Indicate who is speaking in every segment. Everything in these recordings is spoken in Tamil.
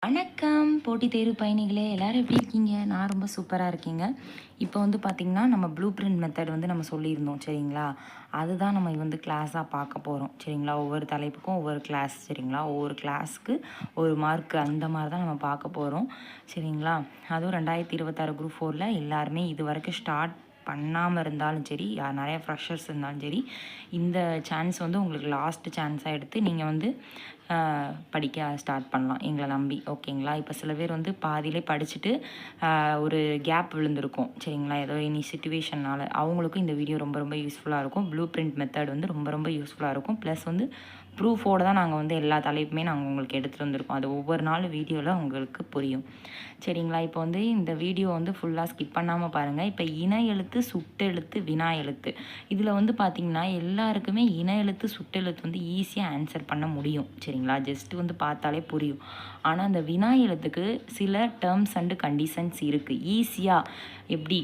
Speaker 1: வணக்கம் போட்டித் தேர்வு பயணிகளே, எல்லாரும் எப்படி இருக்கீங்க? நான் ரொம்ப சூப்பராக இருக்கேங்க. இப்போ வந்து பார்த்திங்கன்னா, நம்ம ப்ளூ பிரிண்ட் மெத்தட் வந்து நம்ம சொல்லியிருந்தோம் சரிங்களா? அதுதான் நம்ம வந்து கிளாஸாக பார்க்க போகிறோம் சரிங்களா? ஒவ்வொரு தலைப்புக்கும் ஒவ்வொரு கிளாஸ் சரிங்களா? ஒவ்வொரு கிளாஸ்க்கு ஒரு மார்க் அந்த மாதிரி தான் நம்ம பார்க்க போகிறோம் சரிங்களா? அதுவும் 2026 குரூப் 4ல் எல்லாருமே இது வரைக்கும் ஸ்டார்ட் பண்ணாமல் இருந்தாலும் சரி, நிறைய ஃப்ரெஷர்ஸ் இருந்தாலும் சரி, இந்த சான்ஸ் வந்து உங்களுக்கு லாஸ்ட் சான்ஸாக எடுத்து நீங்கள் வந்து படிக்க ஸ்டார்ட் பண்ணலாம் எங்களை நம்பி. ஓகேங்களா? இப்போ சில பேர் வந்து பாதியிலே படிச்சுட்டு ஒரு கேப் விழுந்திருக்கும் சரிங்களா? ஏதோ எனி சிச்சுவேஷனால் அவங்களுக்கும் இந்த வீடியோ ரொம்ப ரொம்ப யூஸ்ஃபுல்லாக இருக்கும். ப்ளூ பிரிண்ட் மெத்தட் வந்து ரொம்ப ரொம்ப யூஸ்ஃபுல்லாக இருக்கும். ப்ளஸ் வந்து ப்ரூஃபோடு தான் நாங்கள் வந்து எல்லா தலைப்புமே நாங்கள் உங்களுக்கு எடுத்துகிட்டு வந்திருக்கோம். அது ஒவ்வொரு நாள் வீடியோவில் உங்களுக்கு புரியும் சரிங்களா? இப்போ வந்து இந்த வீடியோ வந்து ஃபுல்லாக ஸ்கிப் பண்ணாமல் பாருங்கள். இப்போ இன எழுத்து, சுட்டெழுத்து, வினா எழுத்து இதில் வந்து பார்த்திங்கன்னா எல்லாருக்குமே இன எழுத்து, சுட்டெழுத்து வந்து ஈஸியாக ஆன்சர் பண்ண முடியும் சரிங்களா? ஜஸ்ட்டு வந்து பார்த்தாலே புரியும். ஆனால் அந்த வினா எழுத்துக்கு சில டேர்ம்ஸ் அண்டு கண்டிஷன்ஸ் இருக்குது. ஈஸியாக எப்படி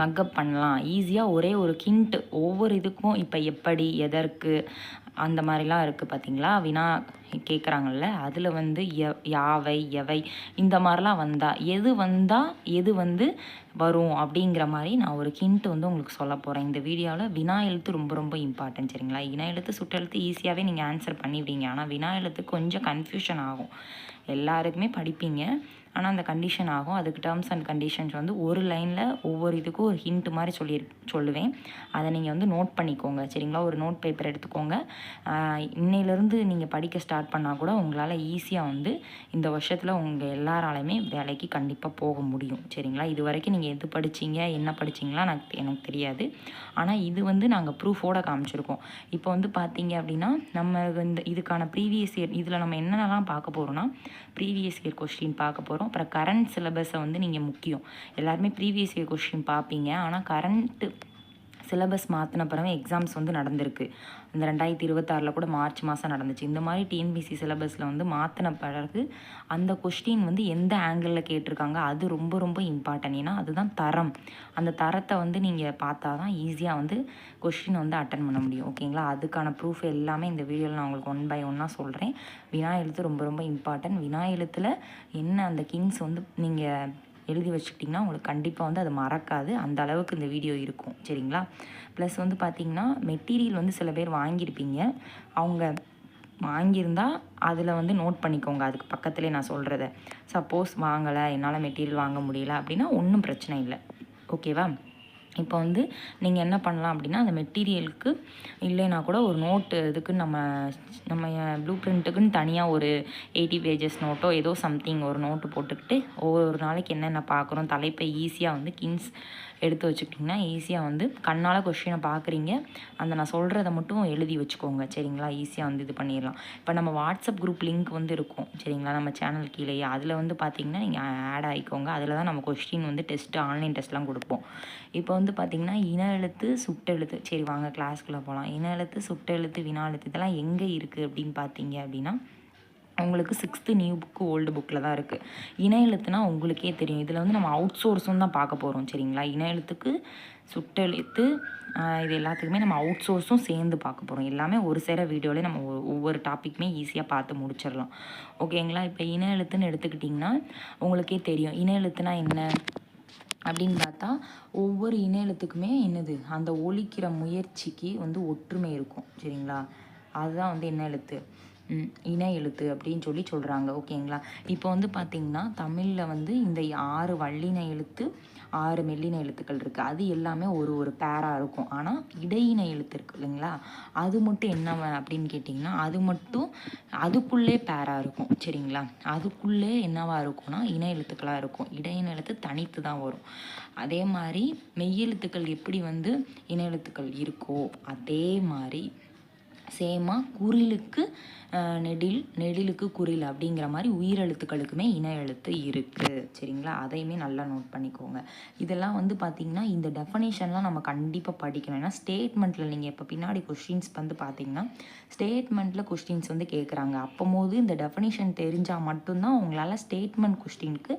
Speaker 1: மக்கப் பண்ணலாம், ஈஸியாக ஒரே ஒரு ஹிண்ட் ஒவ்வொரு இதுக்கும் இப்போ எப்படி, எதற்கு அந்த மாதிரிலாம் இருக்குது பார்த்தீங்களா? வினா கேட்குறாங்கல்ல, அதில் வந்து யாவை, எவை இந்த மாதிரிலாம் வந்தால் எது வந்து வரும் அப்படிங்கிற மாதிரி நான் ஒரு ஹிண்ட் வந்து உங்களுக்கு சொல்ல போகிறேன் இந்த வீடியோவில். வினா எழுத்து ரொம்ப ரொம்ப இம்பார்ட்டன்ட் சரிங்களா? இன எழுத்து, சுற்றெழுத்து ஈஸியாகவே நீங்கள் ஆன்சர் பண்ணிவிடுவீங்க. ஆனால் வினா எழுத்து கொஞ்சம் கன்ஃபியூஷன் ஆகும். எல்லாருக்குமே படிப்பீங்க, ஆனால் அந்த கண்டிஷன் ஆகும். அதுக்கு டேர்ம்ஸ் அண்ட் கண்டிஷன்ஸ் வந்து ஒரு லைனில் ஒவ்வொரு இதுக்கும் ஒரு ஹிண்ட் மாதிரி சொல்லுவேன். அதை நீங்கள் வந்து நோட் பண்ணிக்கோங்க சரிங்களா? ஒரு நோட் பேப்பர் எடுத்துக்கோங்க. இன்னையிலேருந்து நீங்கள் படிக்க ஸ்டார்ட் பண்ணால் கூட உங்களால் ஈஸியாக வந்து இந்த வருஷத்தில் உங்கள் எல்லாராலையுமே வேலைக்கு கண்டிப்பாக போக முடியும் சரிங்களா? இது வரைக்கும் நீங்கள் எது படிச்சிங்க, என்ன படிச்சிங்களா எனக்கு தெரியாது. ஆனால் இது வந்து நாங்கள் ப்ரூஃபோடு காமிச்சிருக்கோம். இப்போ வந்து பார்த்தீங்க அப்படின்னா, நம்ம இதுக்கான ப்ரீவியஸ் இயர் இதில் நம்ம என்னென்னலாம் பார்க்க போகிறோன்னா, ப்ரீவியஸ் இயர் கொஸ்டின் பார்க்க போகிறோம். அப்புறம் கரண்ட் சிலபஸை வந்து நீங்கள் முக்கியம் எல்லாருமே ப்ரீவியஸ் இயர் கொஸ்டின் பார்ப்பீங்க. ஆனால் கரண்ட்டு சிலபஸ் மாற்றின பிறகு எக்ஸாம்ஸ் வந்து நடந்திருக்கு. இந்த 2026 கூட மார்ச் மாதம் நடந்துச்சு. இந்த மாதிரி டிஎன்பிசி சிலபஸில் வந்து மாற்றின பிறகு அந்த கொஸ்டின் வந்து எந்த ஆங்கிளில் கேட்டிருக்காங்க அது ரொம்ப ரொம்ப இம்பார்ட்டன்ட். ஏன்னா அதுதான் தரம். அந்த தரத்தை வந்து நீங்கள் பார்த்தா தான் ஈஸியாக வந்து கொஸ்டின் வந்து அட்டன் பண்ண முடியும். ஓகேங்களா? அதுக்கான ப்ரூஃப் எல்லாமே இந்த வீடியோவில் நான் உங்களுக்கு 1 by 1 சொல்கிறேன். வினா எழுத்து ரொம்ப ரொம்ப இம்பார்ட்டன்ட். வினா எழுத்தில் என்ன அந்த கிங்ஸ் வந்து நீங்கள் எழுதி வச்சுக்கிட்டிங்கன்னா உங்களுக்கு கண்டிப்பாக வந்து அது மறக்காது. அந்த அளவுக்கு இந்த வீடியோ இருக்கும் சரிங்களா? ப்ளஸ் வந்து பார்த்திங்கன்னா மெட்டீரியல் வந்து சில பேர் வாங்கியிருப்பீங்க. அவங்க வாங்கியிருந்தால் அதில் வந்து நோட் பண்ணிக்கோங்க. அதுக்கு பக்கத்துலேயே நான் சொல்கிறத. சப்போஸ் வாங்கலை, என்னால் மெட்டீரியல் வாங்க முடியல அப்படின்னா ஒன்றும் பிரச்சனை இல்லை. ஓகேவா? இப்போ வந்து நீங்கள் என்ன பண்ணலாம் அப்படின்னா, அந்த மெட்டீரியலுக்கு இல்லைன்னா கூட ஒரு நோட்டு இதுக்கு நம்ம ப்ளூ பிரிண்ட்டுக்குன்னு தனியாக ஒரு 80 பேஜஸ் நோட்டோ ஏதோ சம்திங் ஒரு நோட்டு போட்டுக்கிட்டு ஒவ்வொரு நாளைக்கு என்னென்ன பார்க்குறோம் தலைப்பை ஈஸியாக வந்து கிங்ஸ் எடுத்து வச்சுக்கிட்டிங்கன்னா ஈஸியாக வந்து கண்ணால் கொஸ்டினை பார்க்குறீங்க, அந்த நான் சொல்கிறத மட்டும் எழுதி வச்சுக்கோங்க சரிங்களா? ஈஸியாக வந்து இது பண்ணிடலாம். இப்போ நம்ம வாட்ஸ்அப் குரூப் லிங்க் வந்து இருக்கும் சரிங்களா? நம்ம சேனல் கீழேயே அதில் வந்து பார்த்திங்கன்னா நீங்கள் ஆட் ஆகிக்கோங்க. அதில் தான் நம்ம கொஸ்டின் வந்து டெஸ்ட்டு ஆன்லைன் டெஸ்ட்லாம் கொடுப்போம். இப்போ வந்து பார்த்திங்கன்னா இன எழுத்து, சுட்டெழுத்து சரி வாங்க கிளாஸ்க்குள்ளே போகலாம். இன எழுத்து, சுட்டெழுத்து, வினா எழுத்து இதெல்லாம் எங்கே இருக்குது அப்படின்னு பார்த்தீங்க அப்படின்னா, உங்களுக்கு 6th நியூ புக்கு ஓல்டு புக்கில் தான் இருக்குது. இன எழுத்துனா உங்களுக்கே தெரியும். இதில் வந்து நம்ம அவுட் சோர்ஸும் தான் பார்க்க போகிறோம் சரிங்களா? இன எழுத்துக்கு, சுட்டெழுத்து இது எல்லாத்துக்குமே நம்ம அவுட் சோர்ஸும் சேர்ந்து பார்க்க போகிறோம். எல்லாமே ஒரு சேர வீடியோவில் நம்ம ஒவ்வொரு டாப்பிக்குமே ஈஸியாக பார்த்து முடிச்சிடலாம். ஓகேங்களா? இப்போ இன எழுத்துன்னு எடுத்துக்கிட்டிங்கன்னா உங்களுக்கே தெரியும். இன எழுத்துனா என்ன அப்படின்னு பார்த்தா, ஒவ்வொரு இன எழுத்துக்குமே என்னது அந்த ஒலிக்கிற முயற்சிக்கு வந்து ஒற்றுமை இருக்கும் சரிங்களா? அதுதான் வந்து என்ன எழுத்து, இன எழுத்து அப்படின்னு சொல்கிறாங்க. ஓகேங்களா? இப்போ வந்து பார்த்திங்கன்னா தமிழில் வந்து இந்த 6 வல்லின எழுத்து, 6 மெல்லின எழுத்துக்கள் இருக்குது. அது எல்லாமே ஒரு பேராக இருக்கும். ஆனால் இடையின எழுத்து இருக்குது இல்லைங்களா? அது மட்டும் என்ன அப்படின்னு கேட்டிங்கன்னா, அது மட்டும் அதுக்குள்ளே பேராக இருக்கும் சரிங்களா? அதுக்குள்ளே என்னவாக இருக்கும்னா இன எழுத்துக்களாக இருக்கும். இடையின எழுத்து தனித்து தான் வரும். அதே மாதிரி மெய்யெழுத்துக்கள் எப்படி வந்து இன எழுத்துக்கள் இருக்கோ அதே மாதிரி சேமாக குறிலுக்கு நெடிலுக்கு குறில் அப்படிங்கிற மாதிரி உயிரெழுத்துக்களுக்குமே இன எழுத்து இருக்குது சரிங்களா? அதையுமே நல்லா நோட் பண்ணிக்கோங்க. இதெல்லாம் வந்து பார்த்திங்கன்னா இந்த டெஃபனேஷன்லாம் நம்ம கண்டிப்பாக படிக்கணும். ஏன்னா ஸ்டேட்மெண்ட்டில் நீங்கள் இப்போ பின்னாடி கொஸ்டின்ஸ் வந்து பார்த்திங்கன்னா ஸ்டேட்மெண்ட்டில் கொஸ்டின்ஸ் வந்து கேட்குறாங்க. அப்போது இந்த டெஃபனேஷன் தெரிஞ்சால் மட்டும்தான் உங்களால் ஸ்டேட்மெண்ட் கொஸ்டினுக்கு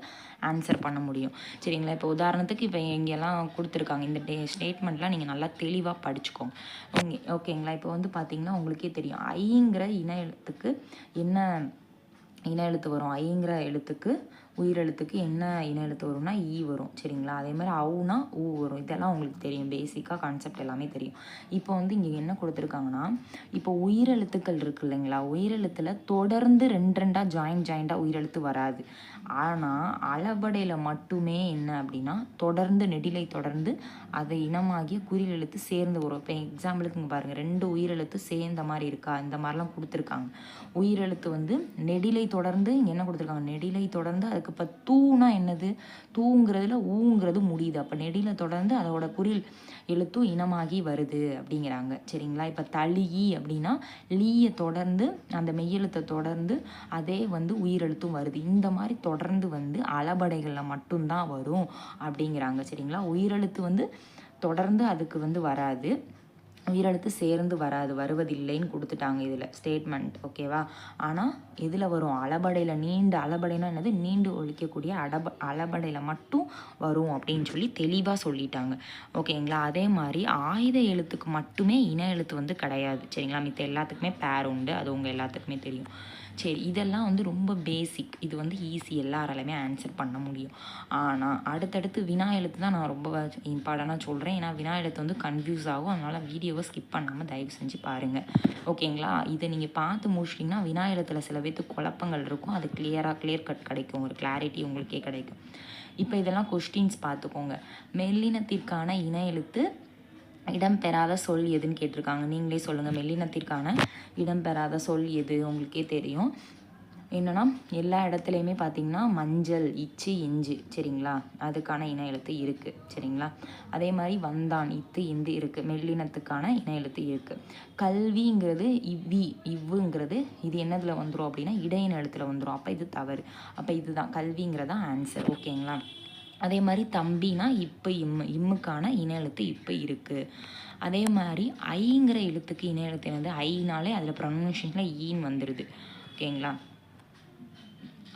Speaker 1: ஆன்சர் பண்ண முடியும் சரிங்களா? இப்போ உதாரணத்துக்கு இப்போ இங்கெல்லாம் கொடுத்துருக்காங்க. இந்த ஸ்டேட்மெண்ட்லாம் நீங்கள் நல்லா தெளிவாக படிச்சுக்கோங்க. ஓகேங்களா? இப்போ வந்து பார்த்திங்கன்னா உங்களுக்கே தெரியும் ஐங்கிற இன எழுத்துக்கு என்ன இன எழுத்து வரும். ஐங்கிற எழுத்துக்கு உயிரெழுத்துக்கு என்ன இன எழுத்து வரும்னா ஈ வரும். சரிங்களா? அதே மாதிரி அவுனா ஊ வரும். இதெல்லாம் உங்களுக்கு தெரியும். பேசிக்காக கான்செப்ட் எல்லாமே தெரியும். இப்போ வந்து இங்கே என்ன கொடுத்துருக்காங்கன்னா, இப்போ உயிரெழுத்துக்கள் இருக்கு இல்லைங்களா? உயிரெழுத்தில் தொடர்ந்து ரெண்டாக ஜாயிண்டாக உயிரெழுத்து வராது. ஆனால் அளபடையில் மட்டுமே என்ன அப்படின்னா தொடர்ந்து நெடிலை தொடர்ந்து அதை இனமாகிய குறில் எழுத்து சேர்ந்து வரும். இப்போ எக்ஸாம்பிளுக்கு இங்கே பாருங்கள், 2 உயிரெழுத்து சேர்ந்த மாதிரி இருக்கா? இந்த மாதிரிலாம் கொடுத்துருக்காங்க. உயிரெழுத்து வந்து நெடிலை தொடர்ந்து இங்கே என்ன கொடுத்துருக்காங்க, நெடிலை தொடர்ந்து அதுக்கு இப்போ தூனா என்னது, தூங்கிறதுல ஊங்கிறது முடியுது. அப்போ நெடிலை தொடர்ந்து அதோட குறில் எழுத்தும் இனமாகி வருது அப்படிங்கிறாங்க. சரிங்களா? இப்போ தளியி அப்படின்னா லீயை தொடர்ந்து அந்த மெய்யெழுத்தை தொடர்ந்து அதே வந்து உயிரெழுத்தும் வருது. இந்த மாதிரி தொடர்ந்து வந்து அளபடைகளில் மட்டும்தான் வரும் அப்படிங்கிறாங்க. சரிங்களா? உயிரெழுத்து வந்து தொடர்ந்து அதுக்கு வந்து வராது, உயிரெழுத்து சேர்ந்து வராது, வருவதில்லைன்னு கொடுத்துட்டாங்க இதில் ஸ்டேட்மெண்ட். ஓகேவா? ஆனால் இதில் வரும் அளபடையில், நீண்ட அளபடைனா என்னது, நீண்டு ஒழிக்கக்கூடிய அளபடையில் மட்டும் வரும் அப்படின்னு சொல்லி தெளிவாக சொல்லிட்டாங்க. ஓகேங்களா? அதே மாதிரி ஆயுத எழுத்துக்கு மட்டுமே இன எழுத்து வந்து கிடையாது. சரிங்களா? மித்த எல்லாத்துக்குமே பேர் உண்டு, அது உங்கள் எல்லாத்துக்குமே தெரியும். சரி, இதெல்லாம் வந்து ரொம்ப பேசிக். இது வந்து ஈஸி, எல்லாராலையுமே ஆன்சர் பண்ண முடியும். ஆனால் அடுத்தடுத்து வினா எழுத்து தான் நான் ரொம்ப இம்பார்ட்டண்ட்டாக சொல்கிறேன். ஏன்னா வினா எழுத்து வந்து கன்ஃபியூஸ் ஆகும். அதனால் வீடியோவை ஸ்கிப் பண்ணாமல் தயவு செஞ்சு பாருங்கள். ஓகேங்களா? இதை நீங்கள் பார்த்து முடிச்சிட்டிங்கன்னா வினா எழுத்தில் சில பேர்த்துக்கு குழப்பங்கள் இருக்கும், அது கிளியர் கட் கிடைக்கும், ஒரு கிளாரிட்டி உங்களுக்கே கிடைக்கும். இப்போ இதெல்லாம் கொஸ்டின்ஸ் பார்த்துக்கோங்க. மெல்லினத்திற்கான இன எழுத்து இடம்பெறாத சொல் எதுன்னு கேட்டிருக்காங்க. நீங்களே சொல்லுங்கள், மெல்லினத்திற்கான இடம்பெறாத சொல் எது? உங்களுக்கே தெரியும். என்னென்னா எல்லா இடத்துலையுமே பார்த்திங்கன்னா மஞ்சள், இச்சு, இஞ்சு. சரிங்களா? அதுக்கான இன எழுத்து இருக்குது. சரிங்களா? அதே மாதிரி வந்தான், இத்து, இந்து இருக்குது. மெல்லினத்துக்கான இன எழுத்து இருக்குது. கல்விங்கிறது இவ்வுங்கிறது இது என்னதில் வந்துடும் அப்படின்னா இடையின எழுத்தில் வந்துடும். அப்போ இது தவறு. அப்போ இதுதான் கல்விங்கிறதா ஆன்சர். ஓகேங்களா? அதே மாதிரி தம்பினா இப்போ இம்முக்கான இன எழுத்து இப்போ இருக்குது. அதே மாதிரி ஐங்கிற எழுத்துக்கு இன எழுத்து என்னது, ஐனாலே அதில் ப்ரொனன்சியேஷனில் ஈன்னு வந்துடுது. ஓகேங்களா?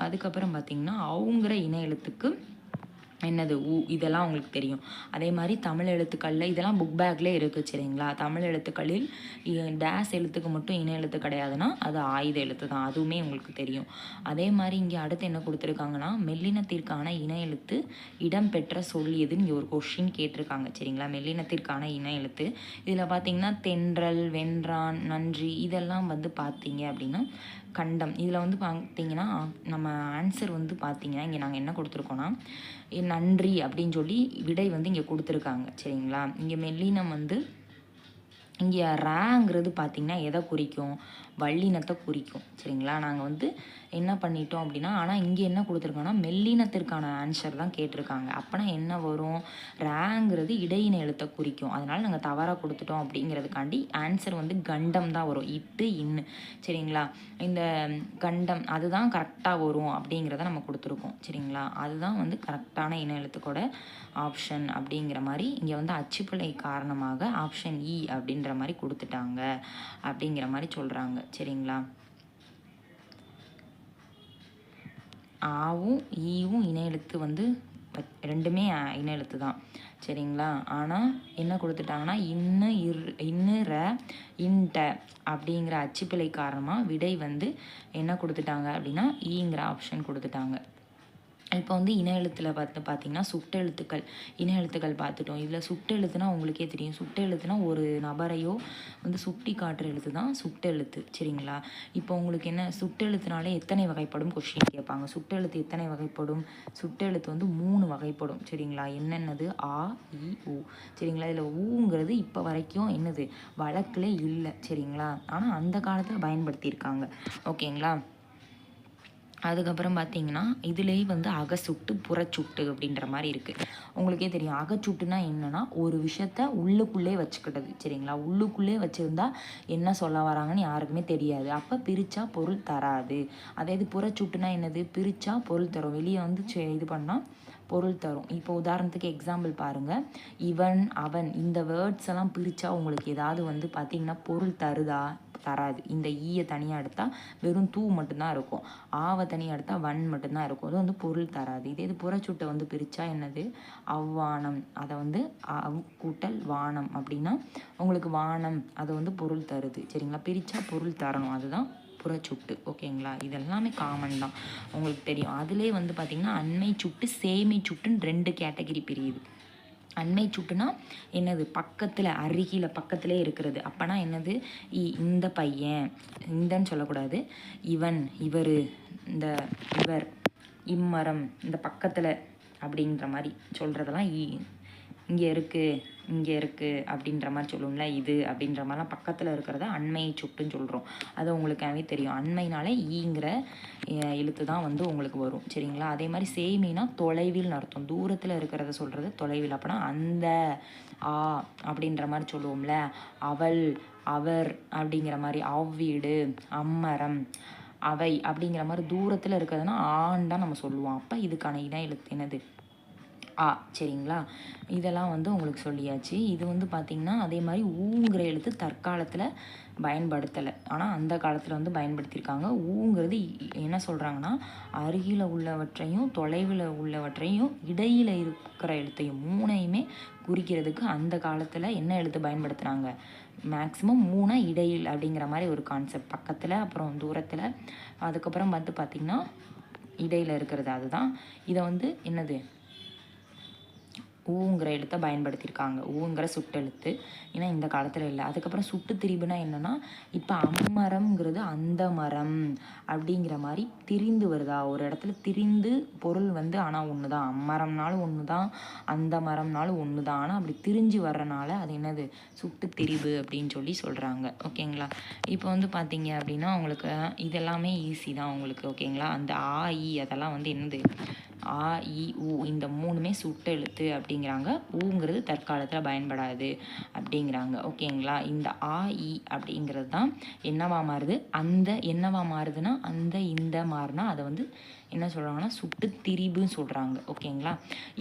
Speaker 1: அதுக்கப்புறம் பார்த்திங்கன்னா அவுங்கிற இன எழுத்துக்கு என்னது, ஊ. இதெல்லாம் உங்களுக்கு தெரியும். அதே மாதிரி தமிழ் எழுத்துக்களில் இதெல்லாம் புக் பேக்லேயே இருக்குது. சரிங்களா? தமிழ் எழுத்துக்களில் டேஸ் எழுத்துக்கு மட்டும் இன எழுத்து கிடையாதுன்னா அது ஆயுத எழுத்து தான், அதுவுமே உங்களுக்கு தெரியும். அதே மாதிரி இங்கே அடுத்து என்ன கொடுத்துருக்காங்கன்னா மெல்லினத்திற்கான இன எழுத்து இடம்பெற்ற சொல் எதுன்னு இங்கே ஒரு கொஷின் கேட்டிருக்காங்க. சரிங்களா? மெல்லினத்திற்கான இன எழுத்து இதில் பார்த்திங்கன்னா தென்றல், வென்றான், நன்றி இதெல்லாம் வந்து பார்த்தீங்க அப்படின்னா கண்டம். இதில் வந்து பார்த்திங்கன்னா நம்ம ஆன்சர் வந்து பார்த்திங்கன்னா இங்கே நாங்கள் என்ன கொடுத்துருக்கோன்னா நன்றி அப்படின்னு சொல்லி விடை வந்து இங்கே கொடுத்துருக்காங்க. சரிங்களா? இங்கே மெல்லினம் வந்து இங்கே ரேங்கிறது பார்த்திங்கன்னா எதை குறிக்கும், வல்லினத்தை குறிக்கும். சரிங்களா? நாங்கள் வந்து என்ன பண்ணிட்டோம் அப்படின்னா, ஆனால் இங்கே என்ன கொடுத்துருக்கோன்னா மெல்லினத்திற்கான ஆன்சர் தான் கேட்டிருக்காங்க. அப்போனா என்ன வரும், ரேங்கிறது இடையின எழுத்தை குறிக்கும். அதனால் நாங்கள் தவறாக கொடுத்துட்டோம் அப்படிங்கிறதுக்காண்டி ஆன்சர் வந்து கண்டம் தான் வரும், இட்டு இன்னு. சரிங்களா? இந்த கண்டம் அதுதான் கரெக்டாக வரும் அப்படிங்கிறத நம்ம கொடுத்துருக்கோம். சரிங்களா? அதுதான் வந்து கரெக்டான இன எழுத்துக்கூட ஆப்ஷன் அப்படிங்கிற மாதிரி இங்கே வந்து அச்சுப்பிழை காரணமாக ஆப்ஷன் இ அப்படின்ற மாதிரி கொடுத்துட்டாங்க அப்படிங்கிற மாதிரி சொல்கிறாங்க. சரிங்களா? ஆவும் ஈவும் இன எழுத்து வந்து ரெண்டுமே இன எழுத்து தான். சரிங்களா? ஆனால் என்ன கொடுத்துட்டாங்கன்னா இன்னு ர இன்ட அப்படிங்கிற அச்சுப்பிழை காரணமாக விடை வந்து என்ன கொடுத்துட்டாங்க அப்படின்னா ஈங்கிற ஆப்ஷன் கொடுத்துட்டாங்க. இப்போ வந்து இன எழுத்தில் பார்த்திங்கன்னா சுட்டெழுத்துக்கள், இன எழுத்துக்கள் பார்த்துட்டோம். இதில் சுட்டெழுத்துனா உங்களுக்கே தெரியும். சுட்டெழுத்துனா ஒரு நபரையோ வந்து சுட்டி காட்டுற எழுத்து தான் சுட்டெழுத்து. சரிங்களா? இப்போ உங்களுக்கு என்ன சுட்டெழுத்துனாலே எத்தனை வகைப்படும் கொஸ்டின் கேட்பாங்க. சுட்டெழுத்து எத்தனை வகைப்படும், சுட்டெழுத்து வந்து 3 வகைப்படும். சரிங்களா? என்னென்னது, ஆ, இ, ஊ. சரிங்களா? இதில் ஊங்கிறது இப்போ வரைக்கும் என்னது வழக்கில் இல்லை. சரிங்களா? ஆனால் அந்த காலத்தில் பயன்படுத்தியிருக்காங்க. ஓகேங்களா? அதுக்கப்புறம் பார்த்திங்கன்னா இதுலேயே வந்து அகச்சுட்டு புறச்சுட்டு அப்படின்ற மாதிரி இருக்குது. உங்களுக்கே தெரியும் அகச்சுட்டுனா என்னென்னா ஒரு விஷயத்த உள்ளுக்குள்ளே வச்சுக்கிட்டது. சரிங்களா? உள்ளுக்குள்ளே வச்சுருந்தா என்ன சொல்ல வராங்கன்னு யாருக்குமே தெரியாது, அப்போ பிரித்தா பொருள் தராது. அதே இது புறச்சுட்டுனா என்னது, பிரித்தா பொருள் தரும், வெளியே வந்து இது பண்ணால் பொருள் தரும். இப்போ உதாரணத்துக்கு எக்ஸாம்பிள் பாருங்கள், இவன், அவன், இந்த வேர்ட்ஸ் எல்லாம் பிரித்தா உங்களுக்கு ஏதாவது வந்து பார்த்திங்கன்னா பொருள் தருதா, தராது. இந்த ஈயை தனியாக எடுத்தால் வெறும் தூ மட்டும்தான் இருக்கும், ஆவை தனியாக எடுத்தால் வன் மட்டும்தான் இருக்கும், அது வந்து பொருள் தராது. இதே இது புறச்சுட்டை வந்து பிரித்தா என்னது, அவ்வானம், அதை வந்து அவ் கூட்டல் வானம் அப்படின்னா உங்களுக்கு வானம் அது வந்து பொருள் தருது. சரிங்களா? பிரித்தா பொருள் தரணும், அதுதான் புறச்சுட்டு. ஓகேங்களா, இதெல்லாமே காமன் தான், உங்களுக்கு தெரியும். அதிலே வந்து பார்த்திங்கன்னா அண்மை சுட்டு சேமை சுட்டுன்னு 2 கேட்டகிரி பிரியுது. அண்மை சுட்டுனா என்னது, பக்கத்தில் அருகில் பக்கத்திலே இருக்கிறது. அப்போனா என்னது, இந்த பையன், இந்தன்னு சொல்லக்கூடாது, இவன், இவர், இந்த இவர், இம்மரம், இந்த பக்கத்தில் அப்படின்ற மாதிரி சொல்கிறதெல்லாம் இங்கே இருக்குது, இங்கே இருக்குது அப்படின்ற மாதிரி சொல்லுவோம்ல, இது அப்படின்ற மாதிரிலாம் பக்கத்தில் இருக்கிறத அண்மை சுட்டுன்னு சொல்கிறோம். அது உங்களுக்காகவே தெரியும். அண்மைனாலே ஈங்கிற எழுத்து தான் வந்து உங்களுக்கு வரும். சரிங்களா, அதே மாதிரி சேமினா தொலைவில் அர்த்தம், தூரத்தில் இருக்கிறத சொல்கிறது தொலைவில். அப்போனா அந்த ஆ அப்படின்ற மாதிரி சொல்லுவோம்ல, அவள், அவர் அப்படிங்கிற மாதிரி, அவ்வீடு, அம்மரம், அவை அப்படிங்கிற மாதிரி தூரத்தில் இருக்கிறதுனா ஆன்னு தான் நம்ம சொல்லுவோம். அப்போ இதுக்கான இதான் எழுத்து என்னது, ஆ. சரிங்களா, இதெல்லாம் வந்து உங்களுக்கு சொல்லியாச்சு. இது வந்து பார்த்திங்கன்னா அதே மாதிரி ஊங்கிற எழுத்து தற்காலத்தில் பயன்படுத்தலை, ஆனால் அந்த காலத்தில் வந்து பயன்படுத்தியிருக்காங்க. ஊங்கிறது என்ன சொல்கிறாங்கன்னா, அருகில் உள்ளவற்றையும் தொலைவில் உள்ளவற்றையும் இடையில் இருக்கிற எழுத்தையும் 3ஐயுமே குறிக்கிறதுக்கு அந்த காலத்தில் என்ன எழுத்து பயன்படுத்துகிறாங்க, மேக்ஸிமம் 3 இடையில் அப்படிங்கிற மாதிரி ஒரு கான்செப்ட். பக்கத்தில், அப்புறம் தூரத்தில், அதுக்கப்புறம் பார்த்திங்கன்னா இடையில் இருக்கிறது. அதுதான் இதை வந்து என்னது, ஊங்கிற எழுத்தை பயன்படுத்தியிருக்காங்க. ஊங்கிற சுட்டெழுத்து, ஏன்னா இந்த காலத்தில் இல்லை. அதுக்கப்புறம் சுட்டு திரிபுனா என்னென்னா, இப்போ அம்மரம்ங்கிறது அந்த மரம் அப்படிங்கிற மாதிரி திரிந்து வருதா, ஒரு இடத்துல திரிந்து பொருள் வந்து ஆனால் ஒன்று தான், அம்மரம்னாலும் ஒன்று தான், அந்த மரம்னாலும் ஒன்று தான், ஆனால் அப்படி திரிஞ்சு வர்றனால அது என்னது, சுட்டு திரிபு அப்படின்னு சொல்லி சொல்கிறாங்க. ஓகேங்களா, இப்போ வந்து பார்த்தீங்க அப்படின்னா உங்களுக்கு இதெல்லாமே ஈஸி தான் உங்களுக்கு. ஓகேங்களா, அந்த ஆ இ அதெல்லாம் வந்து என்னது, ஆ இ ஊ இந்த 3மே சுட்டெழுத்து அப்படிங்கிறாங்க. ஊங்கிறது தற்காலத்தில் பயன்படாது அப்படிங்கிறாங்க. ஓகேங்களா, இந்த ஆ இ அப்படிங்கிறது தான் என்னவா மாறுது, அந்த என்னவா மாறுதுன்னா அந்த இந்த மாறுனா அதை வந்து என்ன சொல்கிறாங்கன்னா சுட்டு திரிபுன்னு சொல்கிறாங்க. ஓகேங்களா,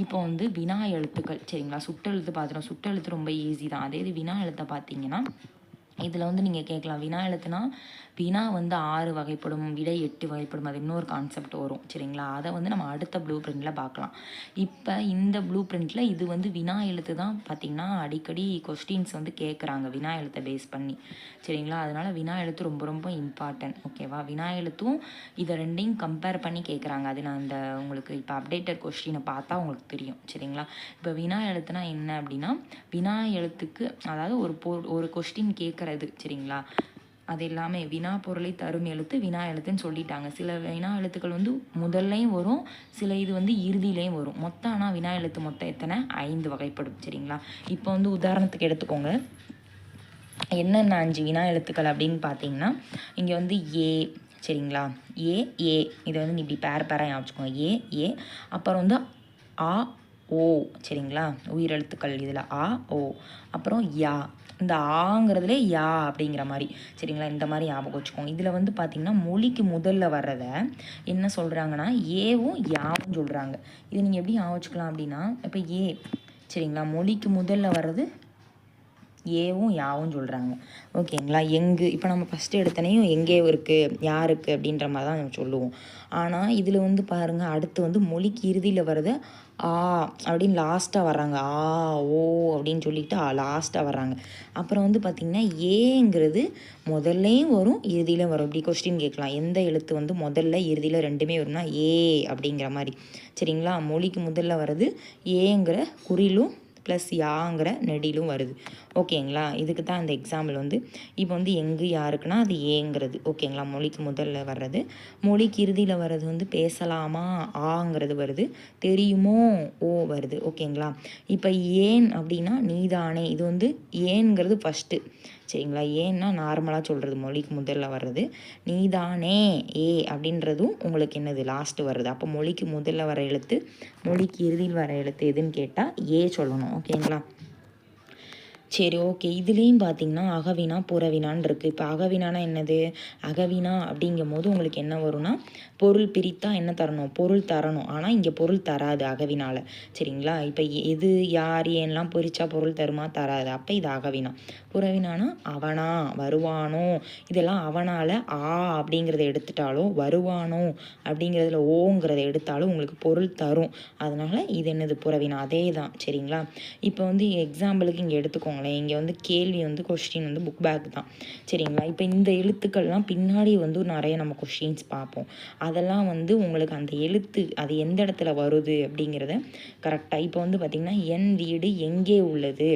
Speaker 1: இப்போ வந்து வினா எழுத்துக்கள். சரிங்களா, சுட்டெழுத்து பார்த்துட்டோம். சுட்டெழுத்து ரொம்ப ஈஸி தான். அதே இது வினா எழுத்தை பார்த்தீங்கன்னா இதில் வந்து நீங்கள் கேட்கலாம், வினா எழுத்துனா வினா வந்து 6 வகைப்படும், விடை 8 வகைப்படும். அது இன்னொரு கான்செப்ட் வரும். சரிங்களா, அதை வந்து நம்ம அடுத்த ப்ளூ பிரிண்டில் பார்க்கலாம். இப்போ இந்த ப்ளூ பிரிண்டில் இது வந்து வினா எழுத்து தான் பார்த்திங்கன்னா அடிக்கடி கொஸ்டின்ஸ் வந்து கேட்குறாங்க வினா எழுத்தை பேஸ் பண்ணி. சரிங்களா, அதனால் வினா எழுத்து ரொம்ப ரொம்ப இம்பார்ட்டன்ட். ஓகேவா, வினா எழுத்தும் இதை ரெண்டையும் கம்பேர் பண்ணி கேட்குறாங்க. அது நான் இந்த உங்களுக்கு இப்போ அப்டேட்டட் கொஸ்டினை பார்த்தா உங்களுக்கு தெரியும். சரிங்களா, இப்போ வினா எழுத்துனா என்ன அப்படின்னா, வினா எழுத்துக்கு அதாவது ஒரு கொஸ்டின் கேட்குறது. சரிங்களா, அது எல்லாமே வினா பொருளை தரும் எழுத்து வினா எழுத்துன்னு சொல்லிட்டாங்க. சில வினா எழுத்துக்கள் வந்து முதல்லையும் வரும், சில இது வந்து இறுதியிலையும் வரும். மொத்தம் ஆனால் வினா எழுத்து மொத்தம் எத்தனை, 5 வகைப்படும். சரிங்களா, இப்போ வந்து உதாரணத்துக்கு எடுத்துக்கோங்க, என்னென்ன 5 வினா எழுத்துக்கள் அப்படின்னு பார்த்தீங்கன்னா, இங்கே வந்து ஏ. சரிங்களா, ஏ ஏ இதை வந்து இப்படி பேராக ஞாபகம், ஏ ஏ. அப்புறம் வந்து ஆ ஓ. சரிங்களா, உயிரெழுத்துக்கள் இதில் ஆ ஓ. அப்புறம் யா, இந்த ஆங்கிறதுலே யா அப்படிங்கிற மாதிரி. சரிங்களா, இந்த மாதிரி ஞாபகம் வச்சுக்கோங்க. இதில் வந்து பார்த்திங்கன்னா மொழிக்கு முதல்ல வர்றதை என்ன சொல்கிறாங்கன்னா ஏவும் யாவும் சொல்கிறாங்க. இது நீங்கள் எப்படி ஞாபகம் வச்சுக்கலாம் அப்படின்னா, இப்போ ஏ. சரிங்களா, மொழிக்கு முதல்ல வர்றது ஏவும் யாவும் சொல்கிறாங்க. ஓகேங்களா, எங்கு இப்போ நம்ம ஃபஸ்ட்டு எடுத்தனையும் எங்கே இருக்குது யாருக்கு அப்படின்ற மாதிரி தான் நம்ம சொல்லுவோம். ஆனால் இதில் வந்து பாருங்கள், அடுத்து வந்து மொழிக்கு இறுதியில் வர்றது ஆ அப்படின்னு லாஸ்ட்டாக வர்றாங்க. ஆ ஓ அப்படின்னு சொல்லிட்டு லாஸ்ட்டாக வர்றாங்க. அப்புறம் வந்து பார்த்திங்கன்னா ஏங்கிறது முதல்லையும் வரும் இறுதியிலும் வரும். இப்படி கொஸ்டின் கேட்கலாம், எந்த எழுத்து வந்து முதல்ல இறுதியில் ரெண்டுமே வரும்னா ஏ அப்படிங்கிற மாதிரி. சரிங்களா, மொழிக்கு முதல்ல வர்றது ஏங்கிற குறிலும் ப்ளஸ் யாங்கிற நெடிலும் வருது. ஓகேங்களா, இதுக்கு தான் இந்த எக்ஸாம்பிள் வந்து இப்போ வந்து எங்கு யாருக்குன்னா அது ஏங்கிறது. ஓகேங்களா, மொழிக்கு முதல்ல வர்றது. மொழிக்கு இறுதியில் வர்றது வந்து பேசலாமா ஆங்கிறது வருது, தெரியுமோ ஓ வருது. ஓகேங்களா, இப்போ ஏன் அப்படின்னா நீதானே, இது வந்து ஏன்கிறது ஃபஸ்ட்டு. சரிங்களா, ஏன்னா நார்மலாக சொல்கிறது மொழிக்கு முதல்ல வர்றது. நீதானே ஏ அப்படின்றதும் உங்களுக்கு என்னது லாஸ்ட்டு வருது. அப்போ மொழிக்கு முதல்ல வர எழுத்து மொழிக்கு இறுதியில் வர எழுத்து எதுன்னு கேட்டால் ஏ சொல்லணும். ஓகேங்களா, சரி ஓகே. இதுலேயும் பார்த்தீங்கன்னா அகவினா புறவினான்னு இருக்குது. இப்போ அகவினானா என்னது, அகவினா அப்படிங்கும் போது உங்களுக்கு என்ன வரும்னா பொருள் பிரித்தா என்ன தரணும், பொருள் தரணும். ஆனால் இங்கே பொருள் தராது அகவினால. சரிங்களா, இப்போ எது யார் ஏன்லாம் பிரித்தா பொருள் தருமா, தராது. அப்போ இது அகவினா. புறவினானா அவனா வருவானோ, இதெல்லாம் அவனால் ஆ அப்படிங்கிறத எடுத்துட்டாலோ வருவானோ அப்படிங்கிறதுல ஓங்கிறத எடுத்தாலும் உங்களுக்கு பொருள் தரும். அதனால் இது என்னது புறவினா, அதே தான். சரிங்களா, இப்போ வந்து எக்ஸாம்பிளுக்கு இங்கே எடுத்துக்கோங்க, வச்சுக்கோங்களேன். இங்கே வந்து கேள்வி வந்து கொஸ்டின் வந்து புக் பேக் தான் சரிங்களா. இப்போ இந்த எழுத்துக்கள்லாம் பின்னாடி வந்து நிறைய நம்ம கொஸ்டின்ஸ் பார்ப்போம். அதெல்லாம் வந்து உங்களுக்கு அந்த எழுத்து அது எந்த இடத்துல வருது அப்படிங்கிறத கரெக்டாக இப்போ வந்து பார்த்திங்கன்னா என் வீடு எங்கே உள்ளது,